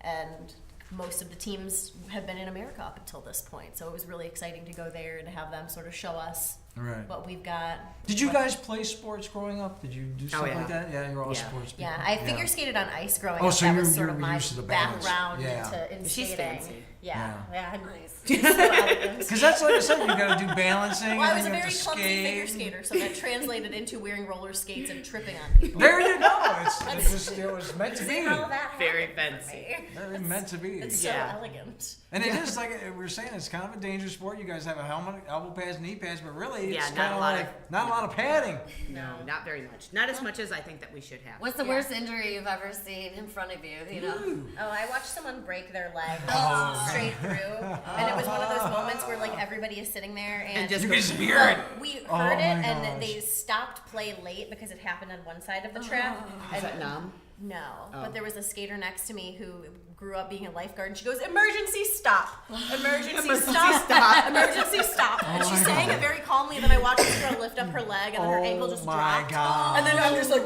And most of the teams have been in America up until this point. So it was really exciting to go there and to have them sort of show us Right. what we've got. Did you guys play sports growing up? Did you do stuff yeah. like that? Yeah, you're all Yeah. sports people. Yeah, I figure skated on ice growing Oh, up. so That you're- was sort you're of my used to the balance. background Yeah. in She's skating. fancy. Yeah, I'm Nice. so elegant. Because that's like I said, you got to do balancing. Well, I and was a you have very to clumsy figure skate. skater, so that translated into wearing roller skates and tripping on people. There you go. It was meant to be. See how that Very happened for fancy. me. Very meant to be. It's Yeah. so elegant. And it is like we were saying, it's kind of a dangerous sport. You guys have a helmet, elbow pads, knee pads, but really, it's Yeah, kind of like not a lot of padding. No, not very much. Not as much as I think that we should have. What's the Yeah. worst injury you've ever seen in front of you? You know. Oh, I watched someone break their leg Oh. straight through, and it was one of those moments where like everybody is sitting there and just You go, can hear it. we heard Oh it, my and gosh. they stopped play late because it happened on one side of the track. Is And that numb? no, Oh. but there was a skater next to me who grew up being a lifeguard, and she goes, "Emergency stop! Emergency stop! Emergency stop!" And she's my saying God. it very calmly. And then I watched this girl lift up her leg, and then her ankle just my dropped. God. And then I'm just like,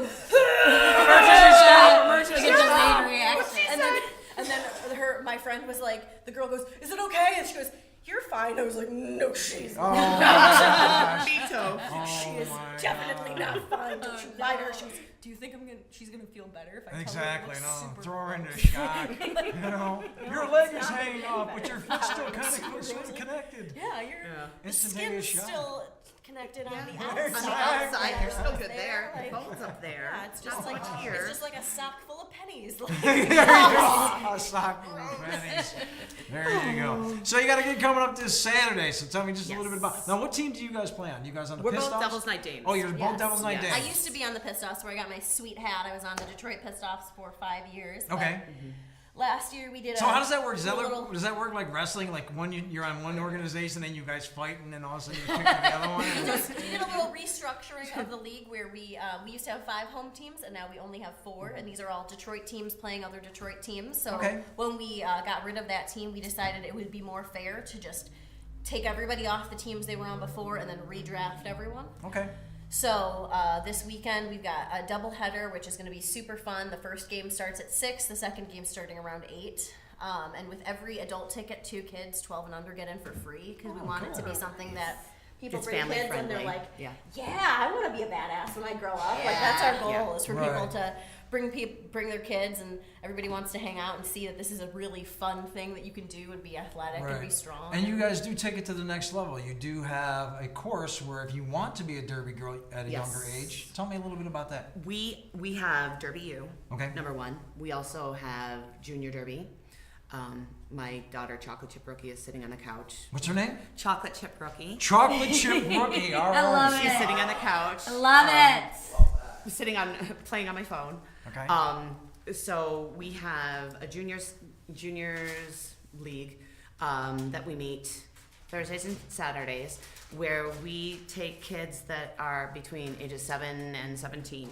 Emergency stop! Emergency Like a stop! delayed reaction. and then my friend was like, the girl goes, "Is it okay?" And she goes, "You're fine." I was like, "No, she's Oh, not. my gosh. Veto. She is Oh my definitely God. not fine." Don't you lie to her. She goes, "Do you think she's gonna feel better if I Exactly. tell her it No, looks super throw her into gross?" shock. You know, your leg is hanging up, but your foot's still kind of connected. Yeah, the Instantaneous skin's shock. still connected on the On outside. the outside, you're still It's good there. like- The bone's up there. Yeah, it's just Not so like much here. it's just like a sock full of pennies. Like, There you go. A sock full of pennies. There you go. So you got a gig coming up this Saturday. So tell me just a little bit about. Now, what team do you guys play on? You guys on the We're Pissed both Offs? Devil's Night Dames. Oh, you're both Yes. Devil's Night Yes. Dames. I used to be on the Pissed Offs where I got my sweet hat. I was on the Detroit Pissed Offs for 5 years. but Okay. Last year we did. So how does that work? Little, Does that work like wrestling? Like you're on one organization, then you guys fight, and then all of a sudden you kick the other one? we did a little restructuring of the league where we used to have 5 home teams and now we only have 4, and these are all Detroit teams playing other Detroit teams. So when we got rid of that team, we decided it would be more fair to just take everybody off the teams they were on before and then redraft everyone. Okay. So this weekend we've got a doubleheader, which is going to be super fun. The first game starts at 6, the second game starting around 8. And with every adult ticket, 2 kids 12 and under get in for free because we want it to be something that people It's bring family kids and they're friendly. like, Yeah. I want to be a badass when I grow up. Like that's our goal Yeah. is for people to bring their kids, and everybody wants to hang out and see that this is a really fun thing that you can do and be athletic and be strong. And you guys do take it to the next level. You do have a course where if you want to be a Derby girl at a younger age, tell me a little bit about that. We have Derby U. Okay. Number 1. We also have Junior Derby. My daughter, Chocolate Chip Rookie, is sitting on the couch. What's her name? Chocolate Chip Rookie. Chocolate Chip Rookie. All right. I love She's it. sitting on the couch. I love it. Sitting on, playing on my phone. Okay. So we have a juniors league that we meet Thursdays and Saturdays, where we take kids that are between ages 7 and 17,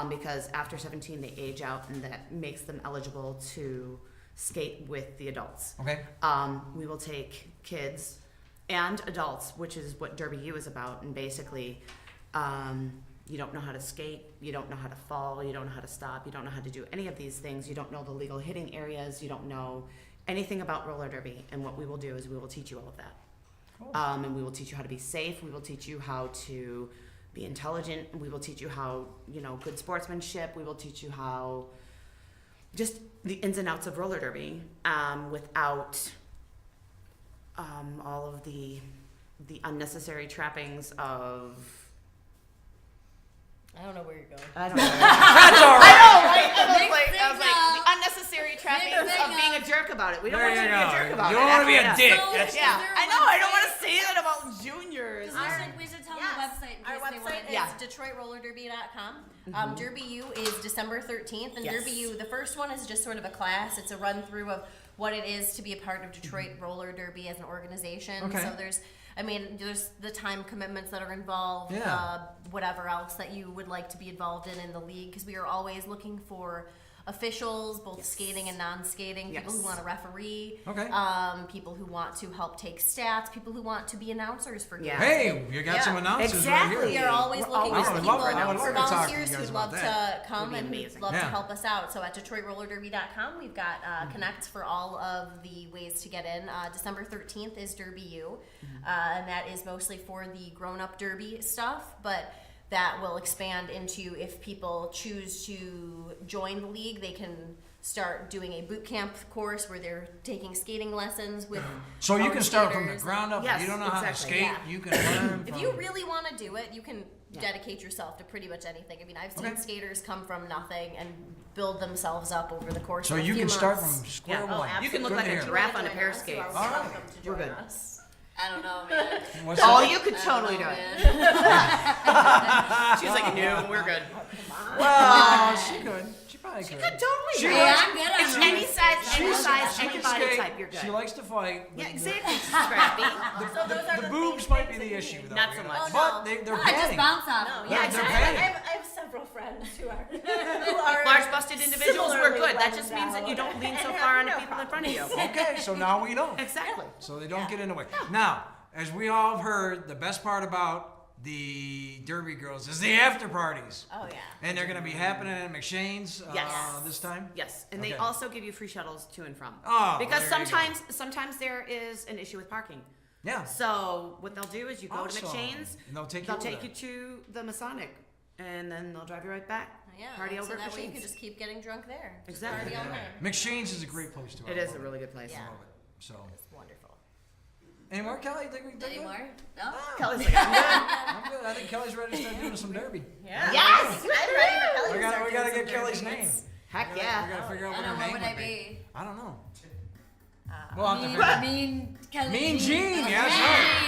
because after 17 they age out, and that makes them eligible to skate with the adults. Okay. We will take kids and adults, which is what Derby U is about, and basically you don't know how to skate, you don't know how to fall, you don't know how to stop, you don't know how to do any of these things, you don't know the legal hitting areas, you don't know anything about roller derby, and what we will do is we will teach you all of that. Cool. And we will teach you how to be safe, we will teach you how to be intelligent, we will teach you how, good sportsmanship, we will teach you how, just the ins and outs of roller derby, without all of the unnecessary trappings of, I don't know where you're going. I don't know. That's all right. I was like, the unnecessary trappings of being a jerk about it. We don't want you to be a jerk about it. You don't want to be a Yeah. dick. So, That's Yeah, I know. I don't want to say that about juniors. We should tell Yes. the website. In Our case they website want is it. DetroitRollerDerby.com. Derby U is December 13th, and Yes. Derby U, the first one is just sort of a class. It's a run through of what it is to be a part of Detroit Roller Derby as an organization. Okay. So there's the time commitments that are involved, Yeah. whatever else that you would like to be involved in the league, because we are always looking for officials, both skating and non-skating, people who Yes. want to referee, Okay. People who want to help take stats, people who want to be announcers for games. Yeah. Hey, you got some announcers exactly. right We here. are always We're looking always for looking people for or announcers. We're gonna talk to you volunteers guys who'd about love that. to come Would and be who'd amazing. love Yeah. to help us out. So at DetroitRollerDerby.com, we've got Connect for all of the ways to get in. December 13th is Derby U, and that is mostly for the grown-up derby stuff, but that will expand into, if people choose to join the league, they can start doing a boot camp course where they're taking skating lessons with So you other can start from the skaters. ground up. Yes, If you don't know how to exactly. skate, Yeah. you can learn. If from- you really want to do it, you can dedicate yourself to pretty much anything. I mean, I've seen Okay. skaters come from nothing and build themselves up over the course So of a you few can start months. from square Yeah. one. You can look Good like to a hear. giraffe on a Join pair of us, skates. you are All right. welcome to We're join good. us. I don't know, man. What's Oh, that? you could totally do it. She's like, no, we're good. Well, she could. She probably could. Totally She good. likes- I'm good at It's it. any size, any She body skate, type, you're good. She likes to fight. Yeah, exactly. She's scrappy. The boobs might be the issue, though. Not so you know. much. But they're I just padding. bounce off. No, Yeah, yeah, they're exactly. padding. I have several friends who are Large busted individuals, we're similarly good. That just means that you well-endowed don't lean so and far have on the no people in front of you. Okay, so now we know. Exactly. So they don't get in the way. Now, as we all have heard, the best part about the Derby girls is the after parties. Oh yeah. And they're going to be happening at McShane's Yes. this time? Yes, and they Okay. also give you free shuttles to and from. Oh, because there you go. sometimes there is an issue with parking. Yeah. So what they'll do is you go Awesome. to McShane's, And they'll take you they'll over take there. you to the Masonic, and then they'll drive you right back. Yeah. Party so over at that way you McShane's. can just keep getting drunk there. Just Exactly. Party all night. McShane's is a great place to. It is a really good place. Yeah. I love it. So. It's wonderful. Any more, Kelley? Think we did Any good? more? No? Kelly's like, I'm good. I'm good. I think Kelly's ready to start doing some derby. Yeah. Yes, I'm ready for Kelly We to gotta, start we gotta doing get some Kelly's derby. name. Heck We yeah. gotta figure out I what don't her know, name what would I be? I don't know. We'll have to figure Mean, out. mean Kelley Mean Jean, Oh, yeah, that's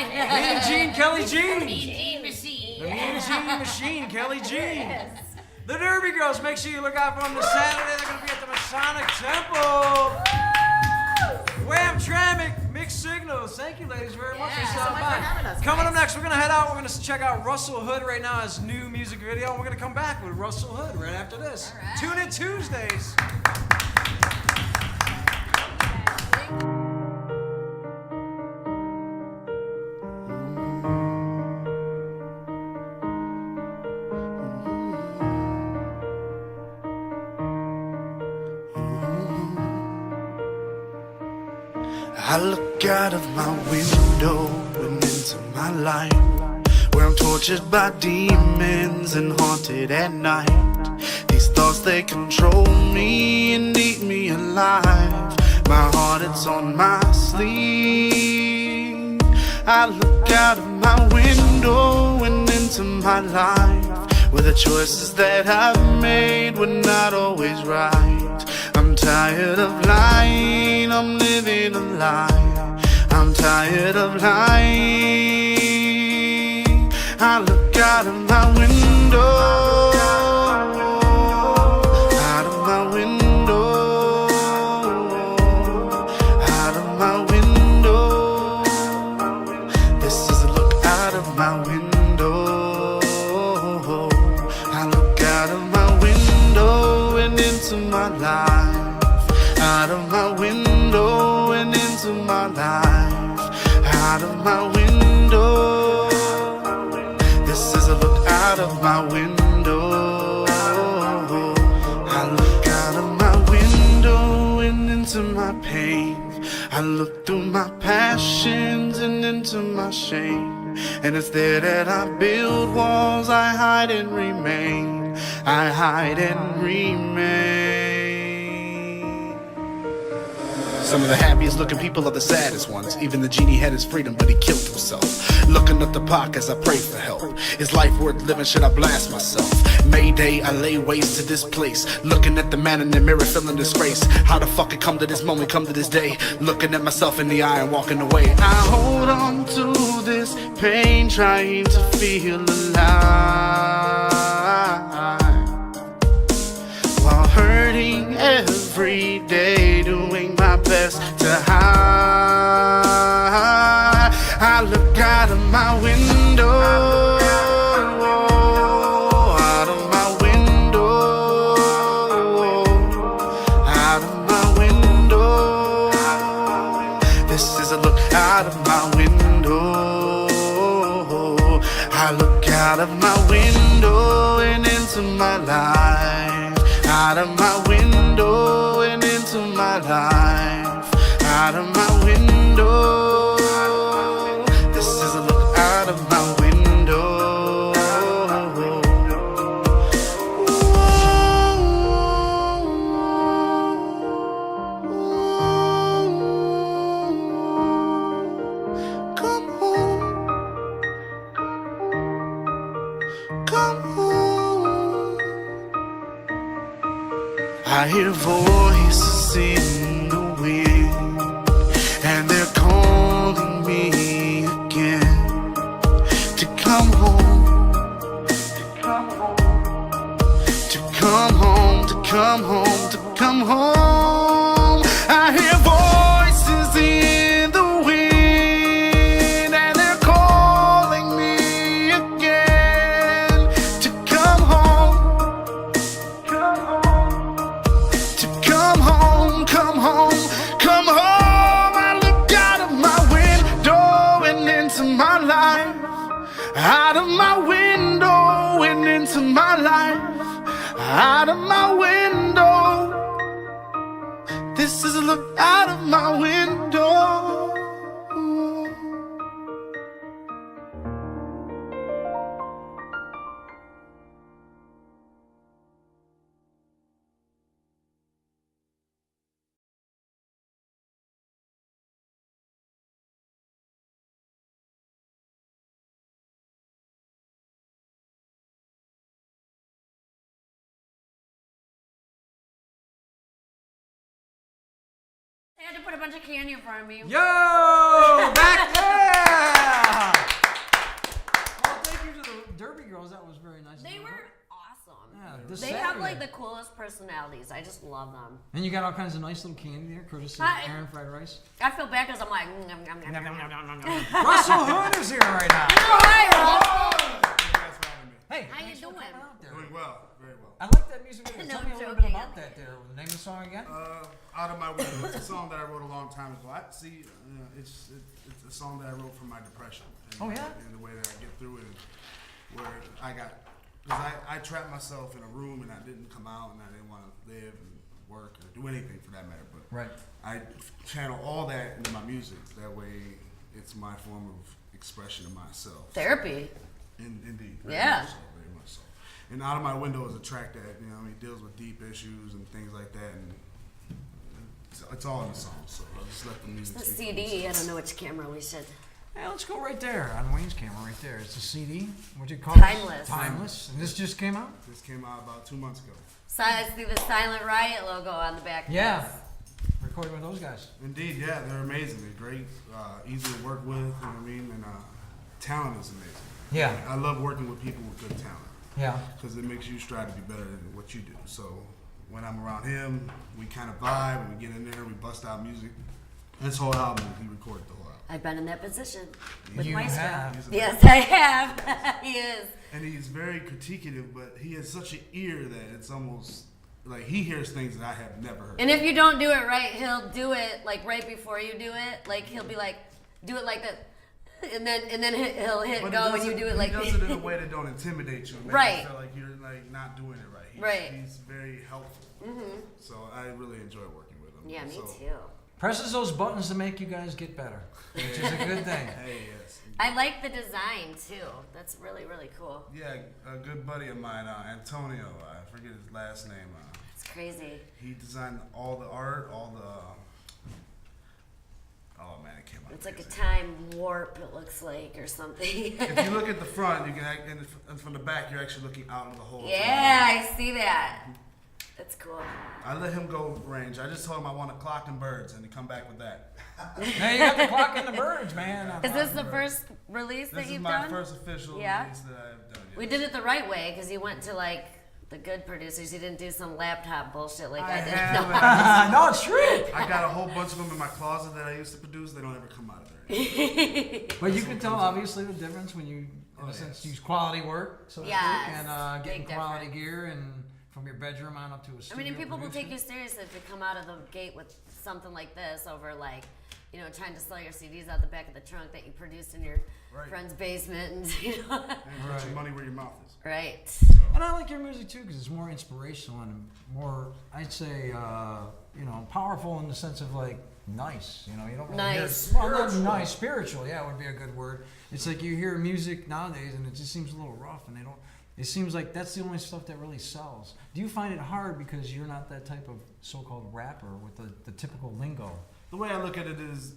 right. Mean Jean, Kelley Jean. Mean Jean machine. The Mean Jean machine, Kelley Jean. The Derby Girls, make sure you look out for them this Saturday. They're going to be at the Masonic Temple. Wham, tramck, Myxd Sygnls. Thank you, ladies, very much for Yeah. stopping So much for by. having us, Coming guys. up next, we're going to head out. We're going to check out Russell Hood right now, his new music video. And we're going to come back with Russell Hood right after this. All right. Tune in Tuesdays. I look out of my window and into my life, where I'm tortured by demons and haunted at night. These thoughts, they control me and eat me alive. My heart, it's on my sleeve. I look out of my window and into my life, where the choices that I've made were not always right. I'm tired of lying, I'm living a lie. I'm tired of lying. I look out of my window, out of my window, out of my window. This is a look out of my window. I look out of my window and into my life. Out of my window and into my life. Out of my window. This is a look out of my window. I look out of my window and into my pain. I look through my passions and into my shame. And it's there that I build walls, I hide and remain. I hide and remain. Some of the happiest looking people are the saddest ones. Even the genie had his freedom, but he killed himself. Looking up the pockets, I pray for help. Is life worth living? Should I blast myself? Mayday, I lay waste to this place. Looking at the man in the mirror, feeling disgrace. How the fuck it come to this moment, come to this day? Looking at myself in the eye and walking away. I hold on to this pain, trying to feel alive, while hurting every day, doing my best to hide. I look out of my window, out of my window, out of my window. This is a look out of my window. I look out of my window and into my life. Out of my window and into my life. Out of my window. This is a look out of my window. Come home. Come home. I hear voices in the wind, and they're calling me again to come home, to come home, to come home, to come home. I hear voices in the wind, and they're calling me again to come home. Come home, come home, come home. I look out of my window and into my life. Out of my window and into my life. Out of my window. This is a look out of my window. They had to put a bunch of candy in front of me. Yo, back there. Well, thank you to the Derby girls. That was very nice. They were awesome. Yeah, this They have like Saturday. the coolest personalities. I just love them. And you got all kinds of nice little candy there, courtesy of Hi. Aaron Fried Rice. I feel bad because I'm like, Russell Hood is here right now. Hi, Rob. Hey, How you thanks for doing? coming out there. Doing well, very well. I like that music video. No, Tell me a I'm little bit joking. about that there. The name of the song again? Out of My Window. It's a song that I wrote a long time ago. It's a song that I wrote from my depression. And, Oh, yeah? And the way that I get through it, and where because I trapped myself in a room and I didn't come out and I didn't want to live and work or do anything for that matter. But Right. I channel all that into my music. That way, it's my form of expression of myself. Therapy. Indeed. Yeah. Very much so. And Out of My Window is a track that, deals with deep issues and things like that. And it's all in the song. So I'll just let the music The speak for CD. I itself. don't know which camera we should. Hey, let's go right there on Wayne's camera right there. It's a CD. What'd you call Timeless. it? Timeless. And this just came out? This came out about 2 months ago. I see the Silent Riot logo on the back. of Yeah. this. Recording with those guys. Indeed, yeah, they're amazing. They're great, easy to work with, you know what I mean? And talent is amazing. Yeah. I love working with people with good talent Yeah. because it makes you strive to be better than what you do. So when I'm around him, we kind of vibe, and we get in there, we bust out music. This whole album, he recorded the whole album. I've been in that position with You Maestro. have. Yes, I have. He is. And he's very criticative, but he has such an ear that it's almost like he hears things that I have never heard. And if you don't do it right, he'll do it like right before you do it. Like he'll be like, do it like that, and then he'll hit But go and you do it like. he does it in a way that don't intimidate you and make Right. you feel like you're like not doing it right. Right. He's very helpful. So I really enjoy working with him. Yeah, me So, too. Presses those buttons to make you guys get better, which is a good thing. Hey, yes. I like the design too. That's really really cool. Yeah, a good buddy of mine, Antonio. I forget his last name. It's crazy. He designed all the art, all the. Oh man, it came out. It's like a crazy. time warp. It looks like or something. If you look at the front, you can and from the back, you're actually looking out of the hole. Yeah, I see that. That's cool. I let him go range. I just told him I want a clock and birds, and he come back with that. Now you got the clock and the birds, man. Is this the first release This that is you've my done? first official Yeah? release that I've done. We did it the right way because you went to like the good producers. You didn't do some laptop bullshit like I did. No, it's true. I got a whole bunch of them in my closet that I used to produce. They don't ever come out of there. But you can tell obviously the difference when you, in a sense, use quality work, so to Yes, speak, and getting big quality difference. gear and from your bedroom on up to a I studio. mean, and people will take you producer. seriously if you come out of the gate with something like this over like, you know, trying to sell your CDs out the back of the trunk that you produced in your Right. friend's basement and you know. And put your money where your mouth is. Right. And I like your music too because it's more inspirational and more, I'd say, powerful in the sense of like nice. You know, you don't really Nice. hear. Well, not nice, spiritual. Yeah, would be a good word. It's like you hear music nowadays and it just seems a little rough, and they don't. It seems like that's the only stuff that really sells. Do you find it hard because you're not that type of so-called rapper with the typical lingo? The way I look at it is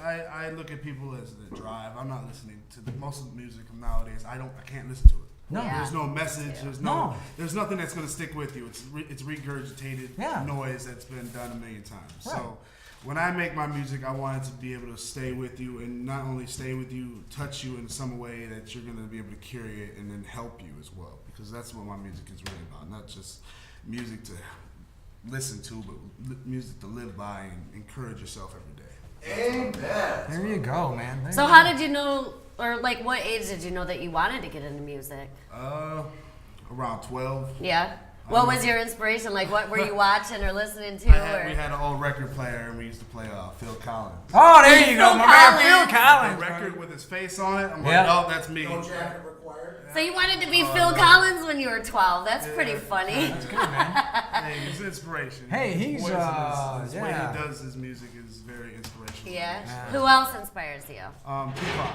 I look at people as the drive. I'm not listening to most of the music nowadays. I can't listen to it. No. Yeah. There's no message. No. There's nothing that's gonna stick with you. It's regurgitated Yeah. noise that's been done a million times. Right. So when I make my music, I want it to be able to stay with you, and not only stay with you, touch you in some way that you're gonna be able to carry it and then help you as well. Because that's what my music is really about. Not just music to listen to, but music to live by and encourage yourself every day. There you go, man. There So you how go. did you know, or like what age did you know that you wanted to get into music? Around 12. Yeah. What was your inspiration? Like what were you watching or listening to? We Or had an old record player, and we used to play Phil Collins. Oh, there you go, Phil my man, Collins. Phil Collins. A record with his face on it. I'm Yeah. like, oh, that's me. so you wanted to be Phil Collins when you were 12. That's pretty funny. That's good, man. Hey, he's inspiration. Hey, he's, His yeah. way he does his music is very inspirational. Yeah. Yeah. Who else inspires you? Tupac.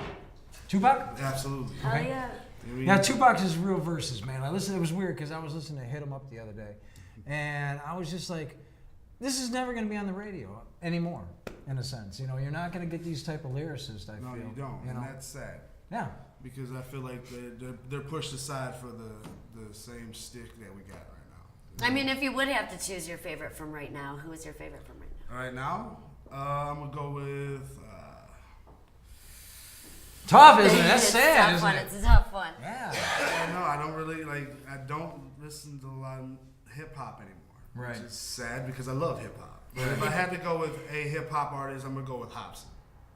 Tupac? Absolutely. Oh yeah. I mean, Yeah, Tupac's is real verses, man. I listened. It was weird because I was listening to "Hit 'Em Up" the other day, and I was just like, "This is never going to be on the radio anymore." In a sense, you know, you're not going to get these type of lyricists. I No, feel. you don't, You and know? that's sad. Yeah. Because I feel like they're pushed aside for the same stick that we got right now. I mean, if you would have to choose your favorite from right now, who is your favorite from right now? Right now, I'm gonna go with. Tough, isn't it? That's It's a sad, tough isn't one. it? It's a tough one. Yeah. No, I don't really like. I don't listen to a lot of hip hop anymore. Right. Which is sad because I love hip hop. But if I had to go with a hip hop artist, I'm gonna go with Hobson.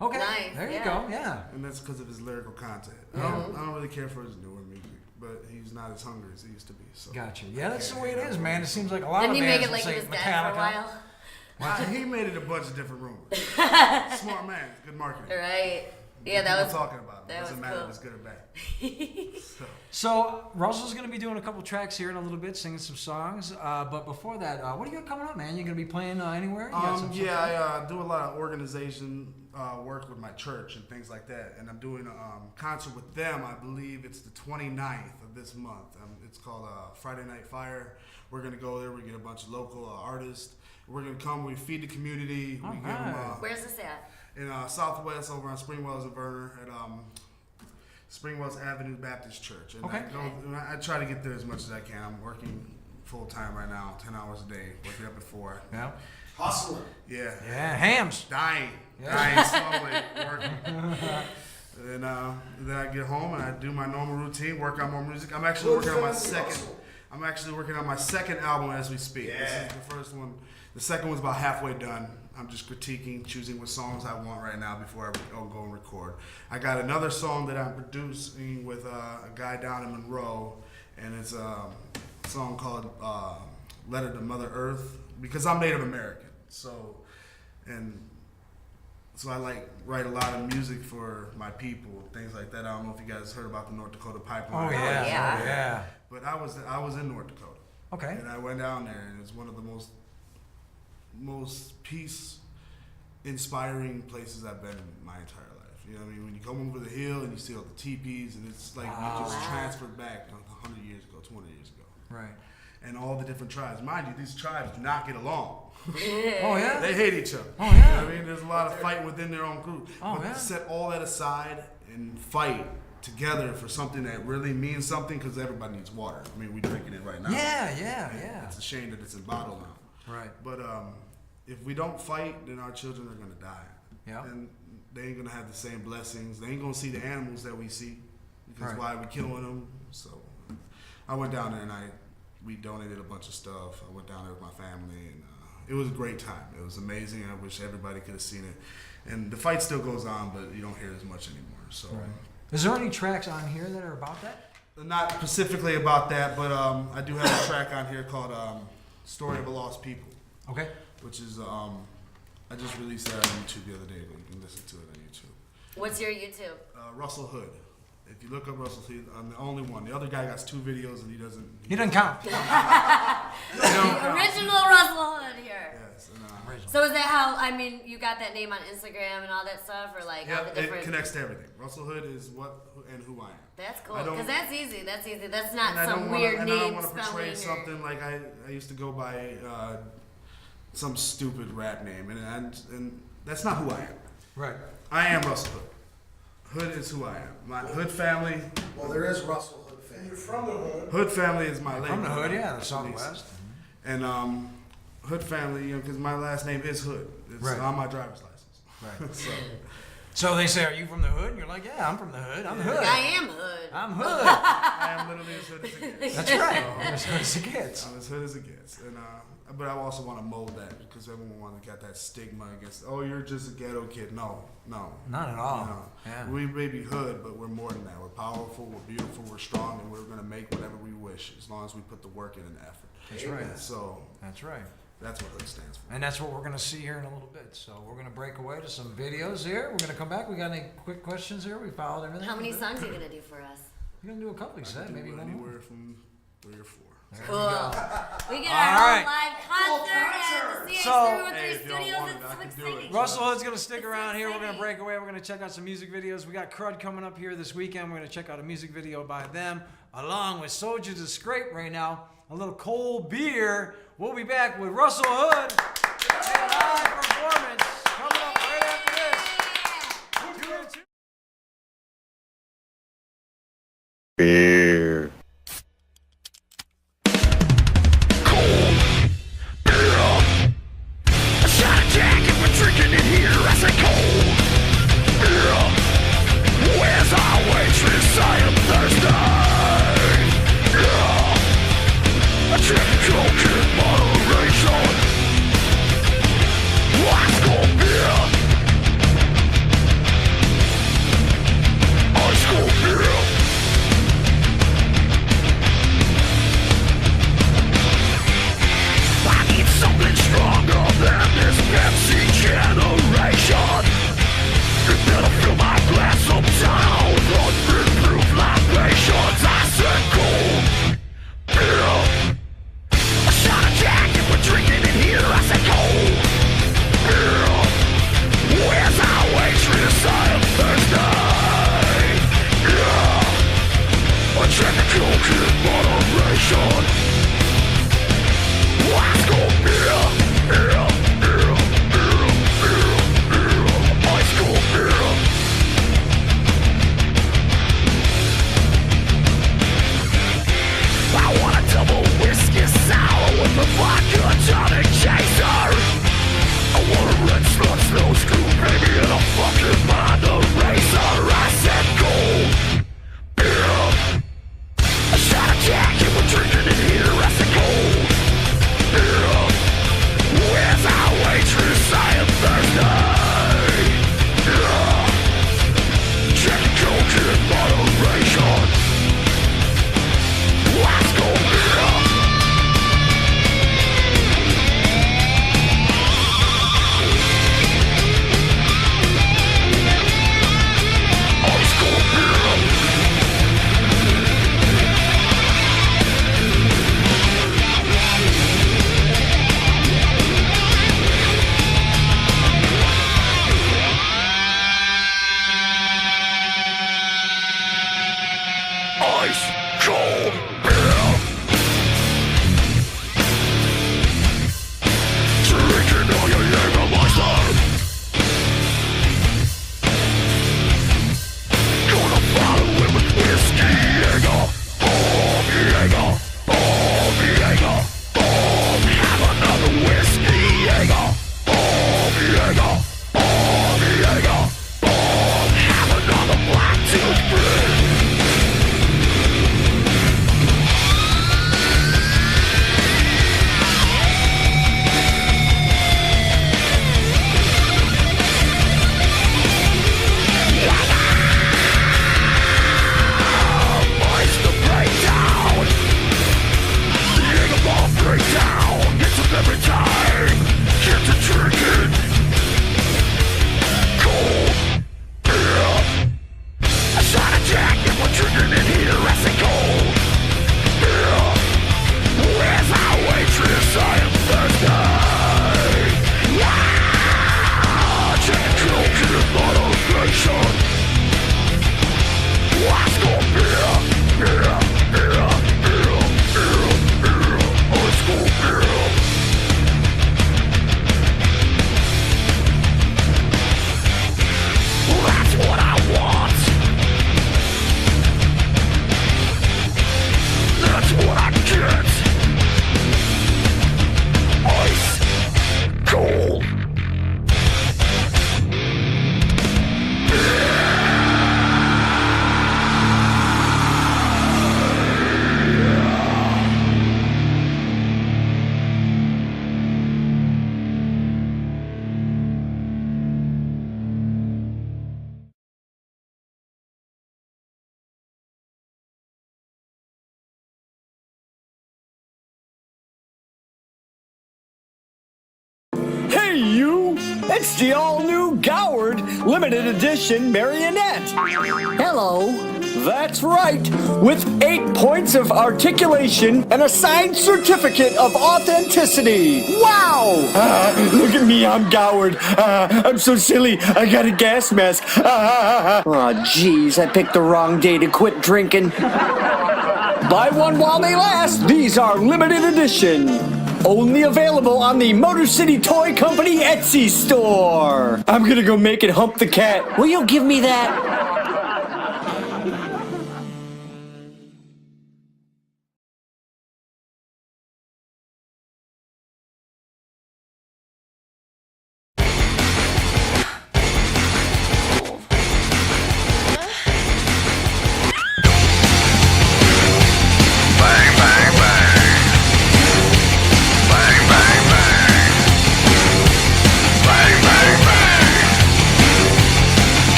Okay. Nice, There you yeah. go. Yeah. And that's because of his lyrical content. I don't really care for his newer music, but he's not as hungry as he used to be. So. Gotcha. Yeah, that's the way it is, man. It seems like a lot Didn't of he make bands it will like he say was dead for a Metallica. while? He made it a bunch of different rumors. Smart man, good marketing. Right. Yeah, that was. People talking about him. that Doesn't was matter cool. if it's good or bad. So Russell's gonna be doing a couple tracks here in a little bit, singing some songs. But before that, what do you got coming up, man? You gonna be playing anywhere? You got some I do a lot of organization work with my church and things like that, and I'm doing a concert with them. I believe it's the 29th of this month. It's called Friday Night Fire. We're gonna go there. We get a bunch of local artists. We're gonna come. We feed the community. We give them. Where's this at? In Southwest, over on Springwells and Verner at Springwells Avenue Baptist Church. And Okay. I try to get there as much as I can. I'm working full time right now, 10 hours a day, waking up at 4. Yeah. Hustling. Yeah. Yeah. Hams. Dying slowly, working. And then I get home and I do my normal routine, work on more music. I'm actually working on my second album as we speak. Yeah. This is the first one. The second one's about halfway done. I'm just critiquing, choosing what songs I want right now before I go and record. I got another song that I'm producing with a guy down in Monroe, and it's a song called Letter to Mother Earth, because I'm Native American. So I write a lot of music for my people, things like that. I don't know if you guys heard about the North Dakota pipeline. Oh yeah. yeah. Oh, yeah. But I was in North Dakota. Okay. And I went down there, and it's one of the most peace-inspiring places I've been in my entire life. You know what I mean? When you come over the hill and you see all the teepees, and it's like you just transferred back 100 years ago, 200 years ago. Right. And all the different tribes. Mind you, these tribes do not get along. Oh yeah. They hate each other. Oh, You yeah. know what I mean? There's a lot of fighting within their own group. Oh, but yeah. to set all that aside and fight together for something that really means something, because everybody needs water. I mean, we're drinking it right now. Yeah. It's a shame that it's in bottle now. Right. But if we don't fight, then our children are gonna die. Yeah. And they ain't gonna have the same blessings. They ain't gonna see the animals that we see, because Right. why we killing them? So I went down there and we donated a bunch of stuff. I went down there with my family, and it was a great time. It was amazing. I wish everybody could have seen it. And the fight still goes on, but you don't hear it as much anymore. So. Is there any tracks on here that are about that? Not specifically about that, but I do have a track on here called "Story of a Lost People," Okay. which is I just released that on YouTube the other day, but you can listen to it on YouTube. What's your YouTube? Russell Hood. If you look up Russell, I'm the only one. The other guy got 2 videos and he doesn't. He doesn't count. The original Russell Hood here. Yes, and So is that how, I mean, you got that name on Instagram and all that stuff, or like all the it different... connects to everything. Russell Hood is what and who I am. That's cool, I don't- because that's easy. That's not And I some don't wanna, weird and I don't name want to portray spelling. something like I used to go by some stupid rap name, and that's not who I am. Right. I am Russell Hood. Hood is who I am. My Hood family. Well, there is Russell Hood family. You're from the hood. Hood family is my label. From the hood, yeah, the Southwest. And Hood family, because my last name is Hood. It's Right. on my driver's license. Right. So So they say, "Are you from the hood?" And you're like, "Yeah, I'm from the hood. I'm hood. I am Hood. I'm hood." I am literally as hood as it gets. That's right. I'm as hood as it gets. I'm as hood as it gets. And but I also want to mold that, because everyone got that stigma against, oh, you're just a ghetto kid. No. Not at all. No. Yeah. We may be hood, but we're more than that. We're powerful, we're beautiful, we're strong, and we're going to make whatever we wish, as long as we put the work in and effort. That's right. So That's right. that's what Hood stands for. And that's what we're going to see here in a little bit. So we're going to break away to some videos here. We're going to come back. We got any quick questions here? We followed everything. How many songs are you going to do for us? We're going to do a couple, you said. Maybe one more. Anywhere from 3 or 4. There Cool. we go. We get All our right. own live concert at the So- CH313 Hey, if y'all Studios. want it, It's I so can do exciting. it. Russell Hood's going to stick It's around here. We're going to exciting. break away. We're going to check out some music videos. We got Crud coming up here this weekend. We're going to check out a music video by them, along with Soldiers of Scrape right now. A little cold beer. We'll be back with Russell Hood. And live performance coming up right after this. 2 and 2. Beer. Cold beer. A shot of Jack and we're drinking it It's the all-new Goward limited edition marionette. Hello. That's right. With 8 points of articulation and a signed certificate of authenticity. Wow! Look at me, I'm Goward. I'm so silly. I got a gas mask. Oh, jeez, I picked the wrong day to quit drinking. Buy one while they last. These are limited edition. Only available on the Motor City Toy Company Etsy store. I'm gonna go make it hump the cat. Will you give me that?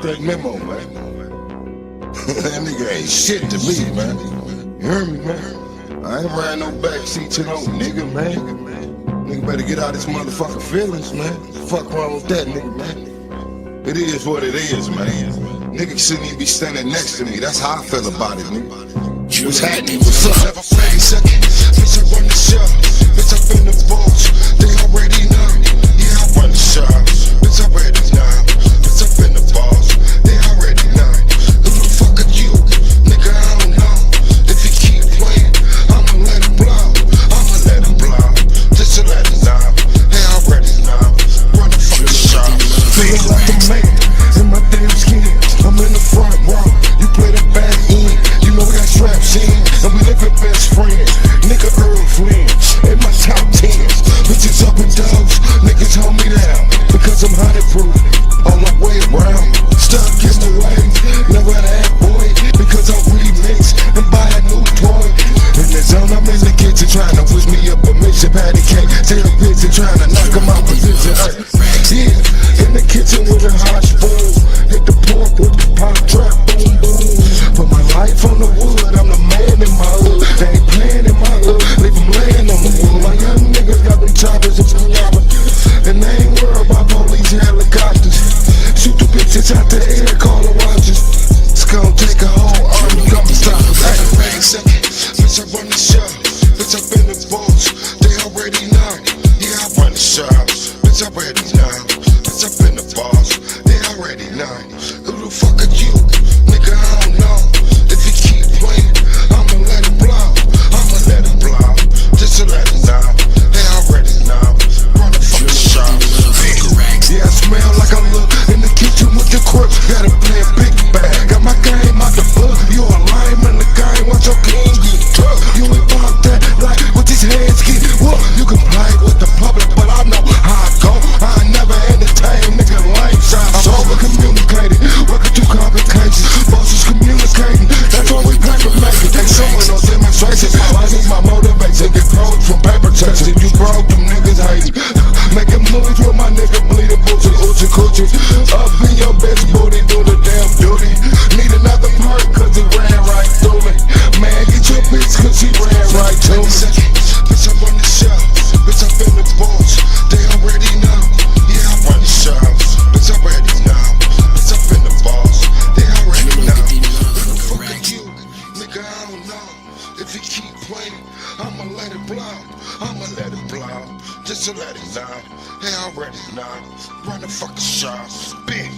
that memo, man. That nigga ain't shit to me, man. You heard me, man? I ain't riding no backseat to no nigga, man. Nigga better get out his motherfucking feelings, man. Fuck wrong with that nigga, man. It is what it is, man. Nigga shouldn't even be standing next to me. That's how I feel about it, nigga. What's happening? What's up? Bitch, I run the show. Bitch, I been the boss. They already know. Yeah, I run the show. Bitch, I ready now. Bitch, I been the boss. They already know. Who the fuck are you? Nigga, I don't know. If you keep playing, I'ma let him blow. I'ma let him blow. Just to let him know. They already know. Run the fucking show. Feeling like a man in my damn skin. I'm in the front row. You play the back end. You know we got straps in. And we live with best friends. Nigga Earl Flynn. In my top 10s. Bitches up and dogs. Niggas hold me down. Because I'm 100 proof. On my way around. Stuck in the way. Never that boy. Because I remix and buy a new toy. In the zone, I'm in the kitchen trying to wish me up a mission patty cake. Take a picture trying to knock him out position. Yeah, in the kitchen with a hot spoon. Hit the pork with the pop trap. Boom, boom. Put my life on the wood. I'm the man in my hood. They ain't playing in my hood. Leave them laying on the wood. My young niggas got them choppers and some robbers. And they ain't worried about police helicopters. Shoot the bitches out the air, call the watches. gon' take a whole army, I'ma stop it. Hey, second, bitch, I run the show. Bitch, I been the boss. They already know. Yeah, I run the show. Bitch, I already know. Bitch, I been the boss. They already know. Who the fuck are you? Nigga, I don't know. If you keep playing, I'ma let it blow. I'ma let it blow. Just to let it know. They already know. Run the fucking show. Yeah, I smell like I look in the kitchen with the crook. Gotta play a big bag. Got my game out the book. You a lame in the game. Watch your king get took. You ain't about that like with these hands get whooped. You can play with the public, but I know how I go. I never entertain nigga lame shots. I'm over communicated. Working too complicated. Bosses communicating. That's why we paper making. They showing those demonstrations. I need my motivation. Get clothes from paper checks. If you broke, them niggas hating. Making moves with my nigga bleeding boots and oochie coochie. Up in your bitch booty, do the damn duty. Need another perk cause it ran right through me. Man, get your bitch cause she ran right to me. Bitch, I run the show. Bitch, I been the boss. They already know. Yeah, I run the show. Bitch, I already know. Bitch, I been the boss. They already know. Who the fuck are you? Nigga, I don't know. If you keep playing, I'ma let it blow. I'ma let it blow. Just to let it know. They already know. Run the fucking show. Big.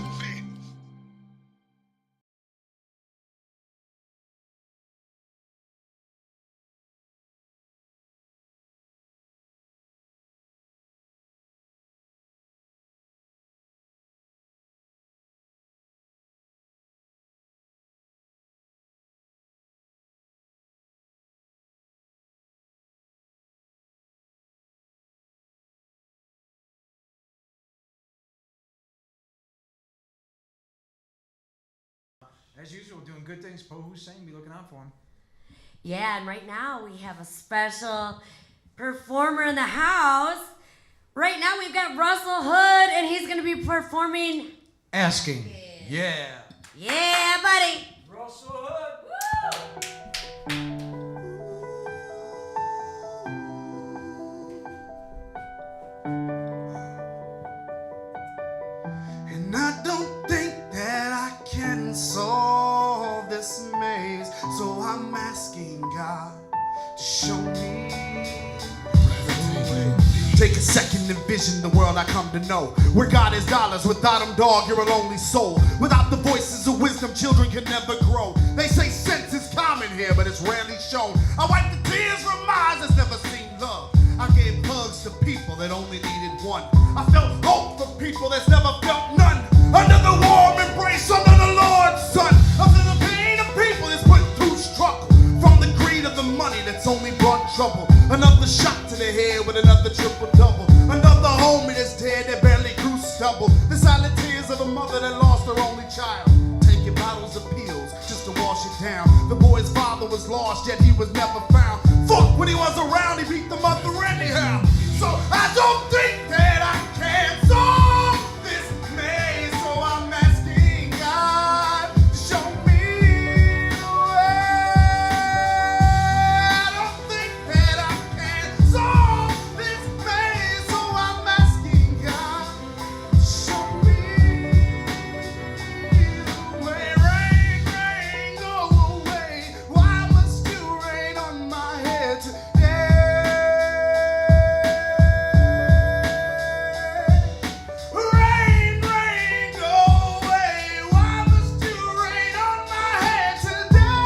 As usual, doing good things. Po Hussein, be looking out for him. Yeah, and right now we have a special performer in the house. Right now we've got Russel Hood, and he's going to be performing. Asking. Yeah. Yeah, buddy. Russel Hood. And I don't think that I can solve this maze, so I'm asking God to show me the way. Take a second and envision the world I come to know, where God is dollars, without him, dog, you're a lonely soul. Without the voices of wisdom, children can never grow. They say sense is common here, but it's rarely shown. I wipe the tears from eyes that's never seen love. I gave hugs to people that only needed one. I felt hope for people that's never felt none. Under the warm embrace, under the Lord's Son. Under the pain of people that's put through struggle. From the greed of the money that's only brought trouble. Another shot to the head with another triple double. Another homie that's dead that barely grew stubble. The silent tears of a mother that lost her only child. Taking bottles of pills just to wash it down. The boy's father was lost, yet he was never found. Fuck, when he was around, he beat the mother anyhow. So I don't think that I can solve this maze. So I'm asking God to show me the way. I don't think that I can solve this maze. So I'm asking God to show me the way. Rain, rain, go away. Why must you rain on my head today? Rain, rain, go away. Why must you rain on my head today?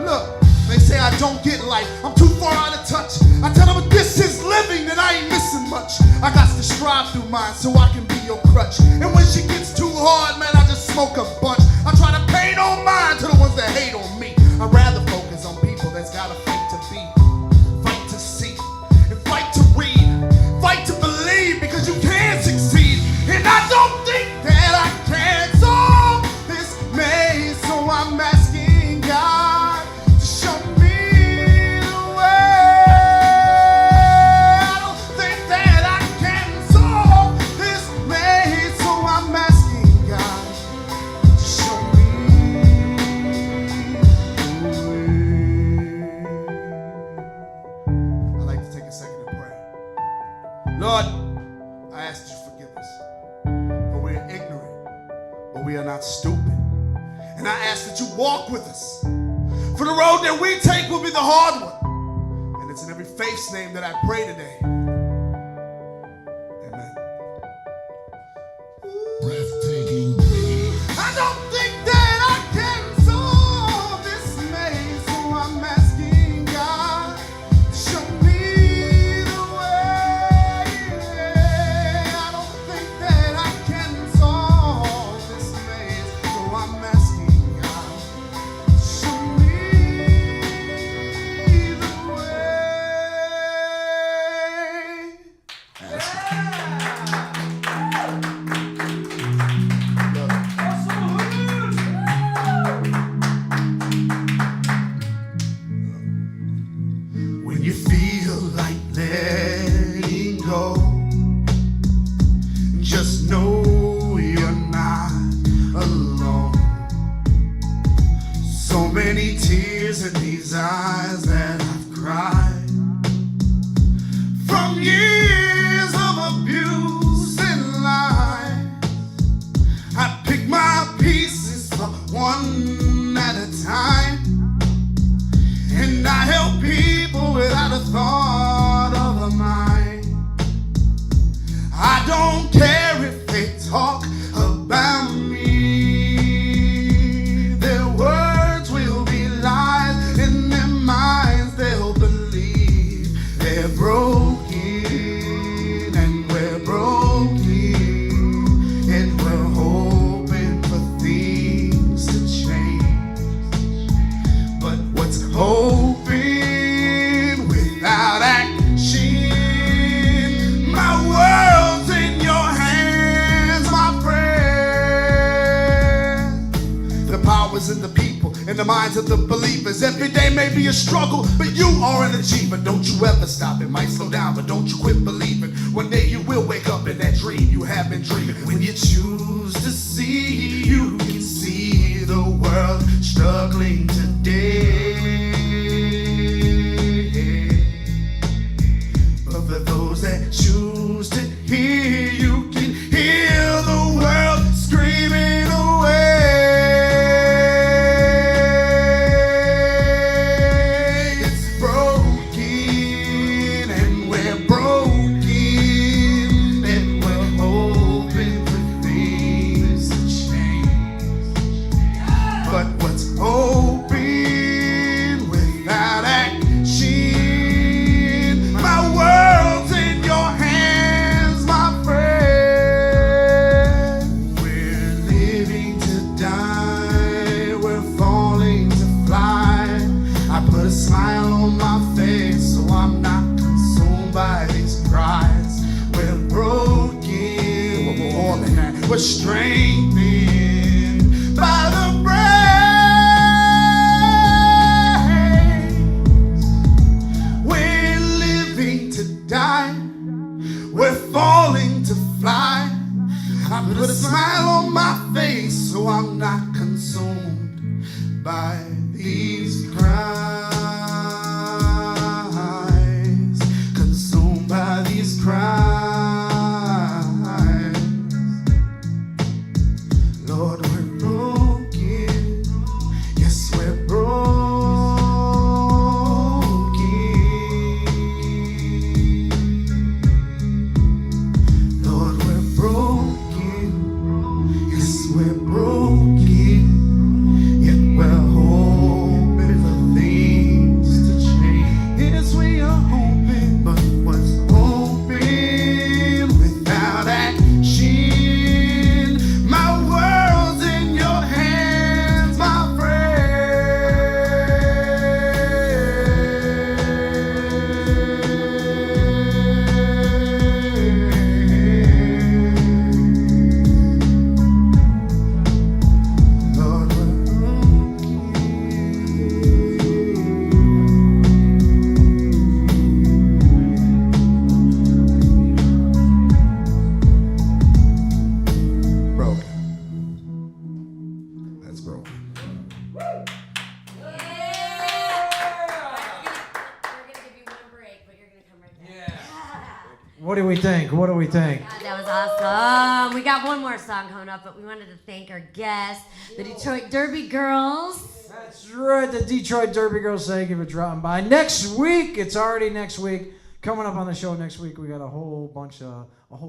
Look, they say I don't get life. I'm too far out of touch. I tell them if this is living, then I ain't missing much. I got to strive through mine so I can be your crutch. And when she gets too hard, man, I just smoke a bunch. I try to paint on mine to the ones that hate on me. I'd rather focus on people that's gotta fight to be, fight to see, and fight to read, fight to believe, because you can succeed. And I don't think that I can solve this maze, so I'm asking God to show me the way. I don't think that I can solve this maze, so I'm asking God to show me the way. I'd like to take a second to pray. Lord, I ask that you forgive us, for we ignorant, but we are not stupid. And I ask that you walk with us. For the road that we take will be the hard one. And it's in every faith's name that I pray today. Amen. Breathtaking. I don't think that I can solve this maze, so I'm asking God to show me the way. I don't think that I can solve this maze, so I'm asking God to show me the When you feel like letting go, just know you're not alone. So many tears in these eyes that I've cried from years of abuse and lies. I pick my pieces up one at a time, and I help people without a thought of a mind. I don't care if they talk about me. Their words will be lies, in their minds they'll believe. They're broken and we're broken, and we're hoping for things to change. But what's hoping without action? My world's in your hands, my friend. The power's in the people, in the minds of the believers. Every day may be a struggle, but you are an achiever. Don't you ever stop. It might slow down, but don't you quit believing. One day you will wake up in that dream you have been dreaming. When you choose to see, you can see the world struggling today. But for those that choose to hear, you can hear the world screaming away. It's broken and we're broken, and we're hoping for things to change. But what's hoping without action? My world's in your hands, my friend. We're living to die, we're falling to fly. I put a smile on my face so I'm not consumed by these cries. We're broken, but we're more than that. We're strengthened by the praise. We're living to die, we're falling to fly. I put a smile on my face so I'm not consumed by these cries. Consumed by these cries. Lord, we're broken. Yes, we're broken. Lord, we're broken. Yes, we're broken. Yet we're hoping for things to change. Yes, we are hoping, but what's hoping without action? My world's in your hands, my friend. Lord, we're broken. That's broken. We're gonna give you one break, but you're gonna come right back. What do we think? What do we think? God, that was awesome. Awesome. We got one more song coming up, but we wanted to thank our guests, the Detroit Derby Girls. That's right, the Detroit Derby Girls. Thank you for dropping by. Next week, it's already next week. Coming up on the show next week, we got a whole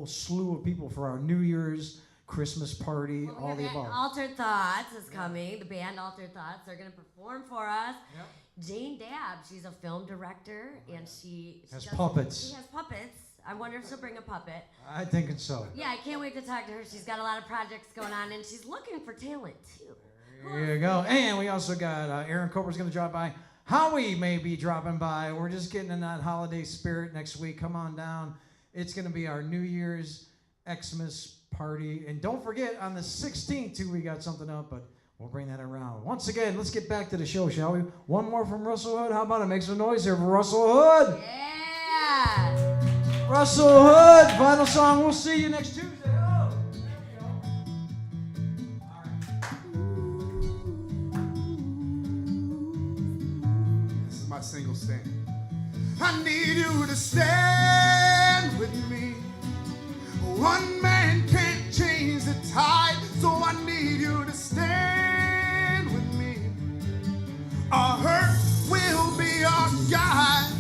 slew of people for our New Year's Christmas party, all the above. Altered Thoughts is coming. The band Altered Thoughts, they're going to perform for us. Yep. Jane Dabb, she's a film director, and she Has puppets. She has puppets. I wonder if she'll bring a puppet. I think it's so. Yeah, I can't wait to talk to her. She's got a lot of projects going on, and she's looking for talent, too. There you go. And we also got Aaron Cober's going to drop by. Howie may be dropping by. We're just getting in that holiday spirit next week. Come on down. It's going to be our New Year's Xmas party. And don't forget, on the 16th, too, we got something up, but we'll bring that around. Once again, let's get back to the show, shall we? One more from Russell Hood. How about it? Make some noise here for Russell Hood. Yeah. Russell Hood, final song. We'll see you next Tuesday. Oh, there we go. All right. This is my single stand. I need you to stand with me. One man can't change the tide, so I need you to stand with me. Our hurt will be our guide.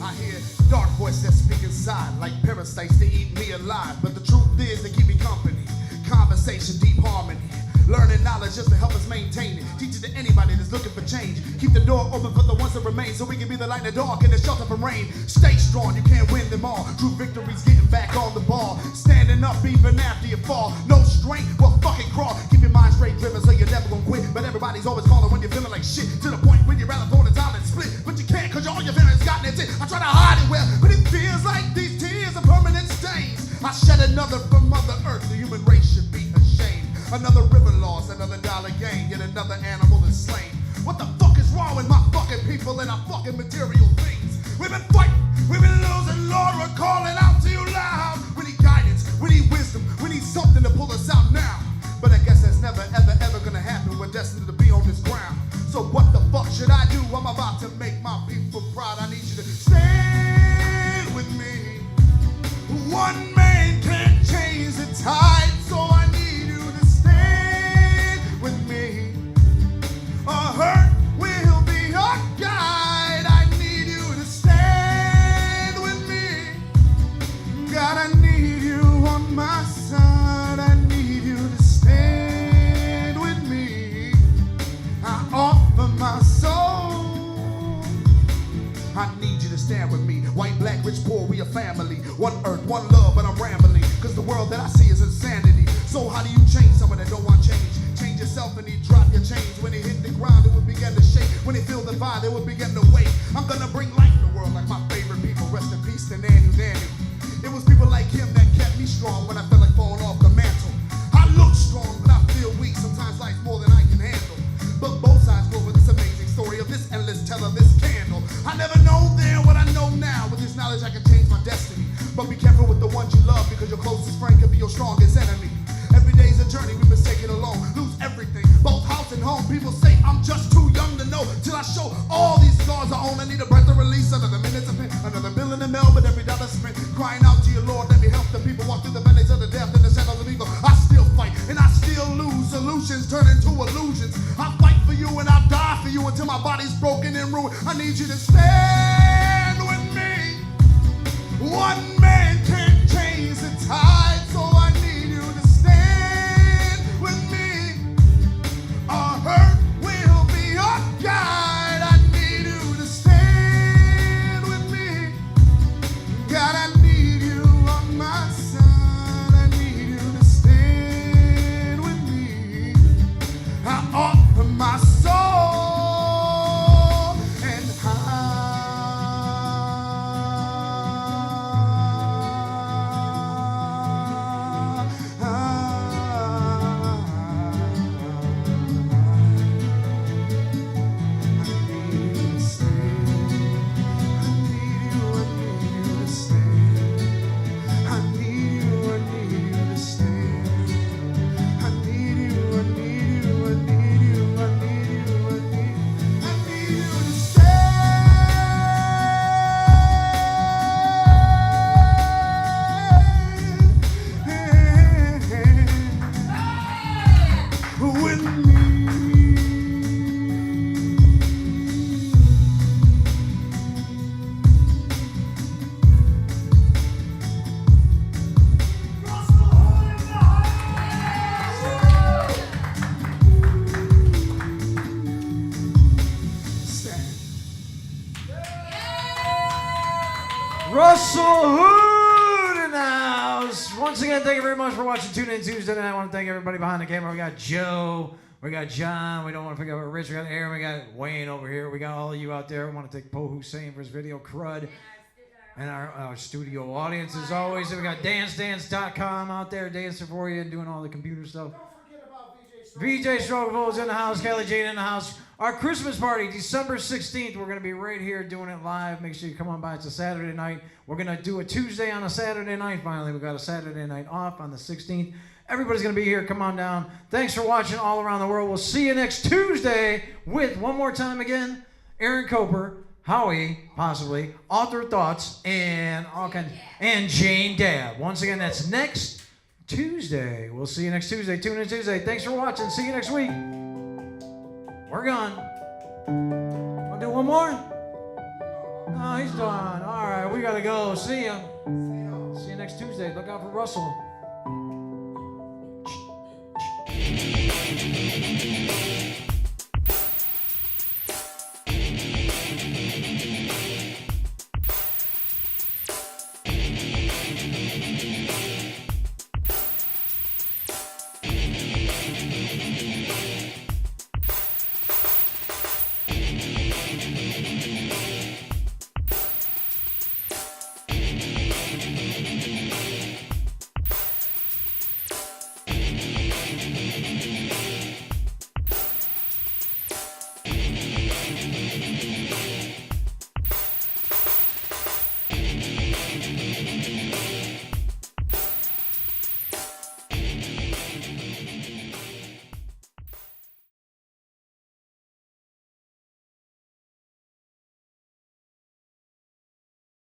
I hear dark voices that speak inside, like parasites to eat me alive. But the truth is, they keep me company. Conversation, deep harmony. Learning knowledge just to help us maintain it. Teach it to anybody that's looking for change. Keep the door open for the ones that remain, so we can be the light in the dark and the shelter from rain. Stay strong, you can't win them all. True victory's getting back on the ball. Standing up even after you fall. No strength, well fucking crawl. Keep your mind straight driven so you're never gonna quit. But everybody's always calling when you're feeling like shit. To the point when you're rather for the time and split. But you can't cause all your feelings got it. I try to hide it well, but it feels like these tears are permanent stains. I shed another from Mother Earth. The human race should be ashamed. Another river lost, another dollar gain, yet another animal is slain. What the fuck is wrong with my fucking people and our fucking material things? We've been fighting, we've been losing, Lord, we're calling out to you loud. We need guidance, we need wisdom, we need something to pull us out now. But I guess that's never, ever, ever gonna happen. We're destined to be on this ground. So what the fuck should I do? I'm about to make my people proud. I need you to stand with me. One man can't change the tide, so I need you to stand with me. A hurt will be our guide. I need you to stand with me. God, I need you on my side. I need you to stand with me. I offer my soul. I need you to stand with me. White, black, rich, poor, we a family. One earth, one love, but I'm rambling. Cause the world that I see is insanity. So how do you change someone that don't want change? Change yourself and he drop your change. When he hit the ground, it would begin to shake. When he feel the fire, they would begin to wake. I'm gonna bring light to the world like my favorite people. Rest in peace to Nanny Nanny. It was people like him that kept me strong when I felt like falling off the mantle. I look strong, but I feel weak. Sometimes life's more than I can handle. But both sides go over this amazing story of this endless tale of this candle. I never know then what I know now. With this knowledge I can change my destiny. But be careful with the ones you love, because your closest friend can be your strongest enemy. Every day's a journey, we mistake it alone. Lose everything, both house and home. People say I'm just too young to know. Till I show all these scars I own. I need a breath of release, another minute to spend, another bill in the mail, but every dollar spent. Crying out to your Lord, let me help the people walk through the valleys of the death and the shadows of evil. I still fight and I still lose. Solutions turn into illusions. I fight for you and I'll die for you until my body's broken and ruined. I need you to stand with me. One man can't change the tide, so I need you to stand with me. Our hurt will be our guide. I need you to stand with me. God, I need you on my side. I need you to stand with me. I offer my soul and I Once again, thank you very much for watching Tune In Tuesday. And I want to thank everybody behind the camera. We got Joe, we got John, we don't want to forget about Rich, we got Aaron, we got Wayne over here. We got all of you out there. We want to thank Poe Hussein for his video, Crud. And our studio audience, as always. And we got dancedance.com out there dancing for you and doing all the computer stuff. VJ Stroganoff's in the house, Kelley Jean in the house. Our Christmas party, December 16th. We're going to be right here doing it live. Make sure you come on by. It's a Saturday night. We're going to do a Tuesday on a Saturday night. Finally, we got a Saturday night off on the 16th. Everybody's going to be here. Come on down. Thanks for watching all around the world. We'll see you next Tuesday with, one more time again, Aaron Coper, Howie, possibly, Author Thoughts, and and Jane Dab. Once again, that's next Tuesday. We'll see you next Tuesday. Tune in Tuesday. Thanks for watching. See you next week. We're gone. Want to do one more? No, he's done. All right, we got to go. See you. See you next Tuesday. Look out for Russell.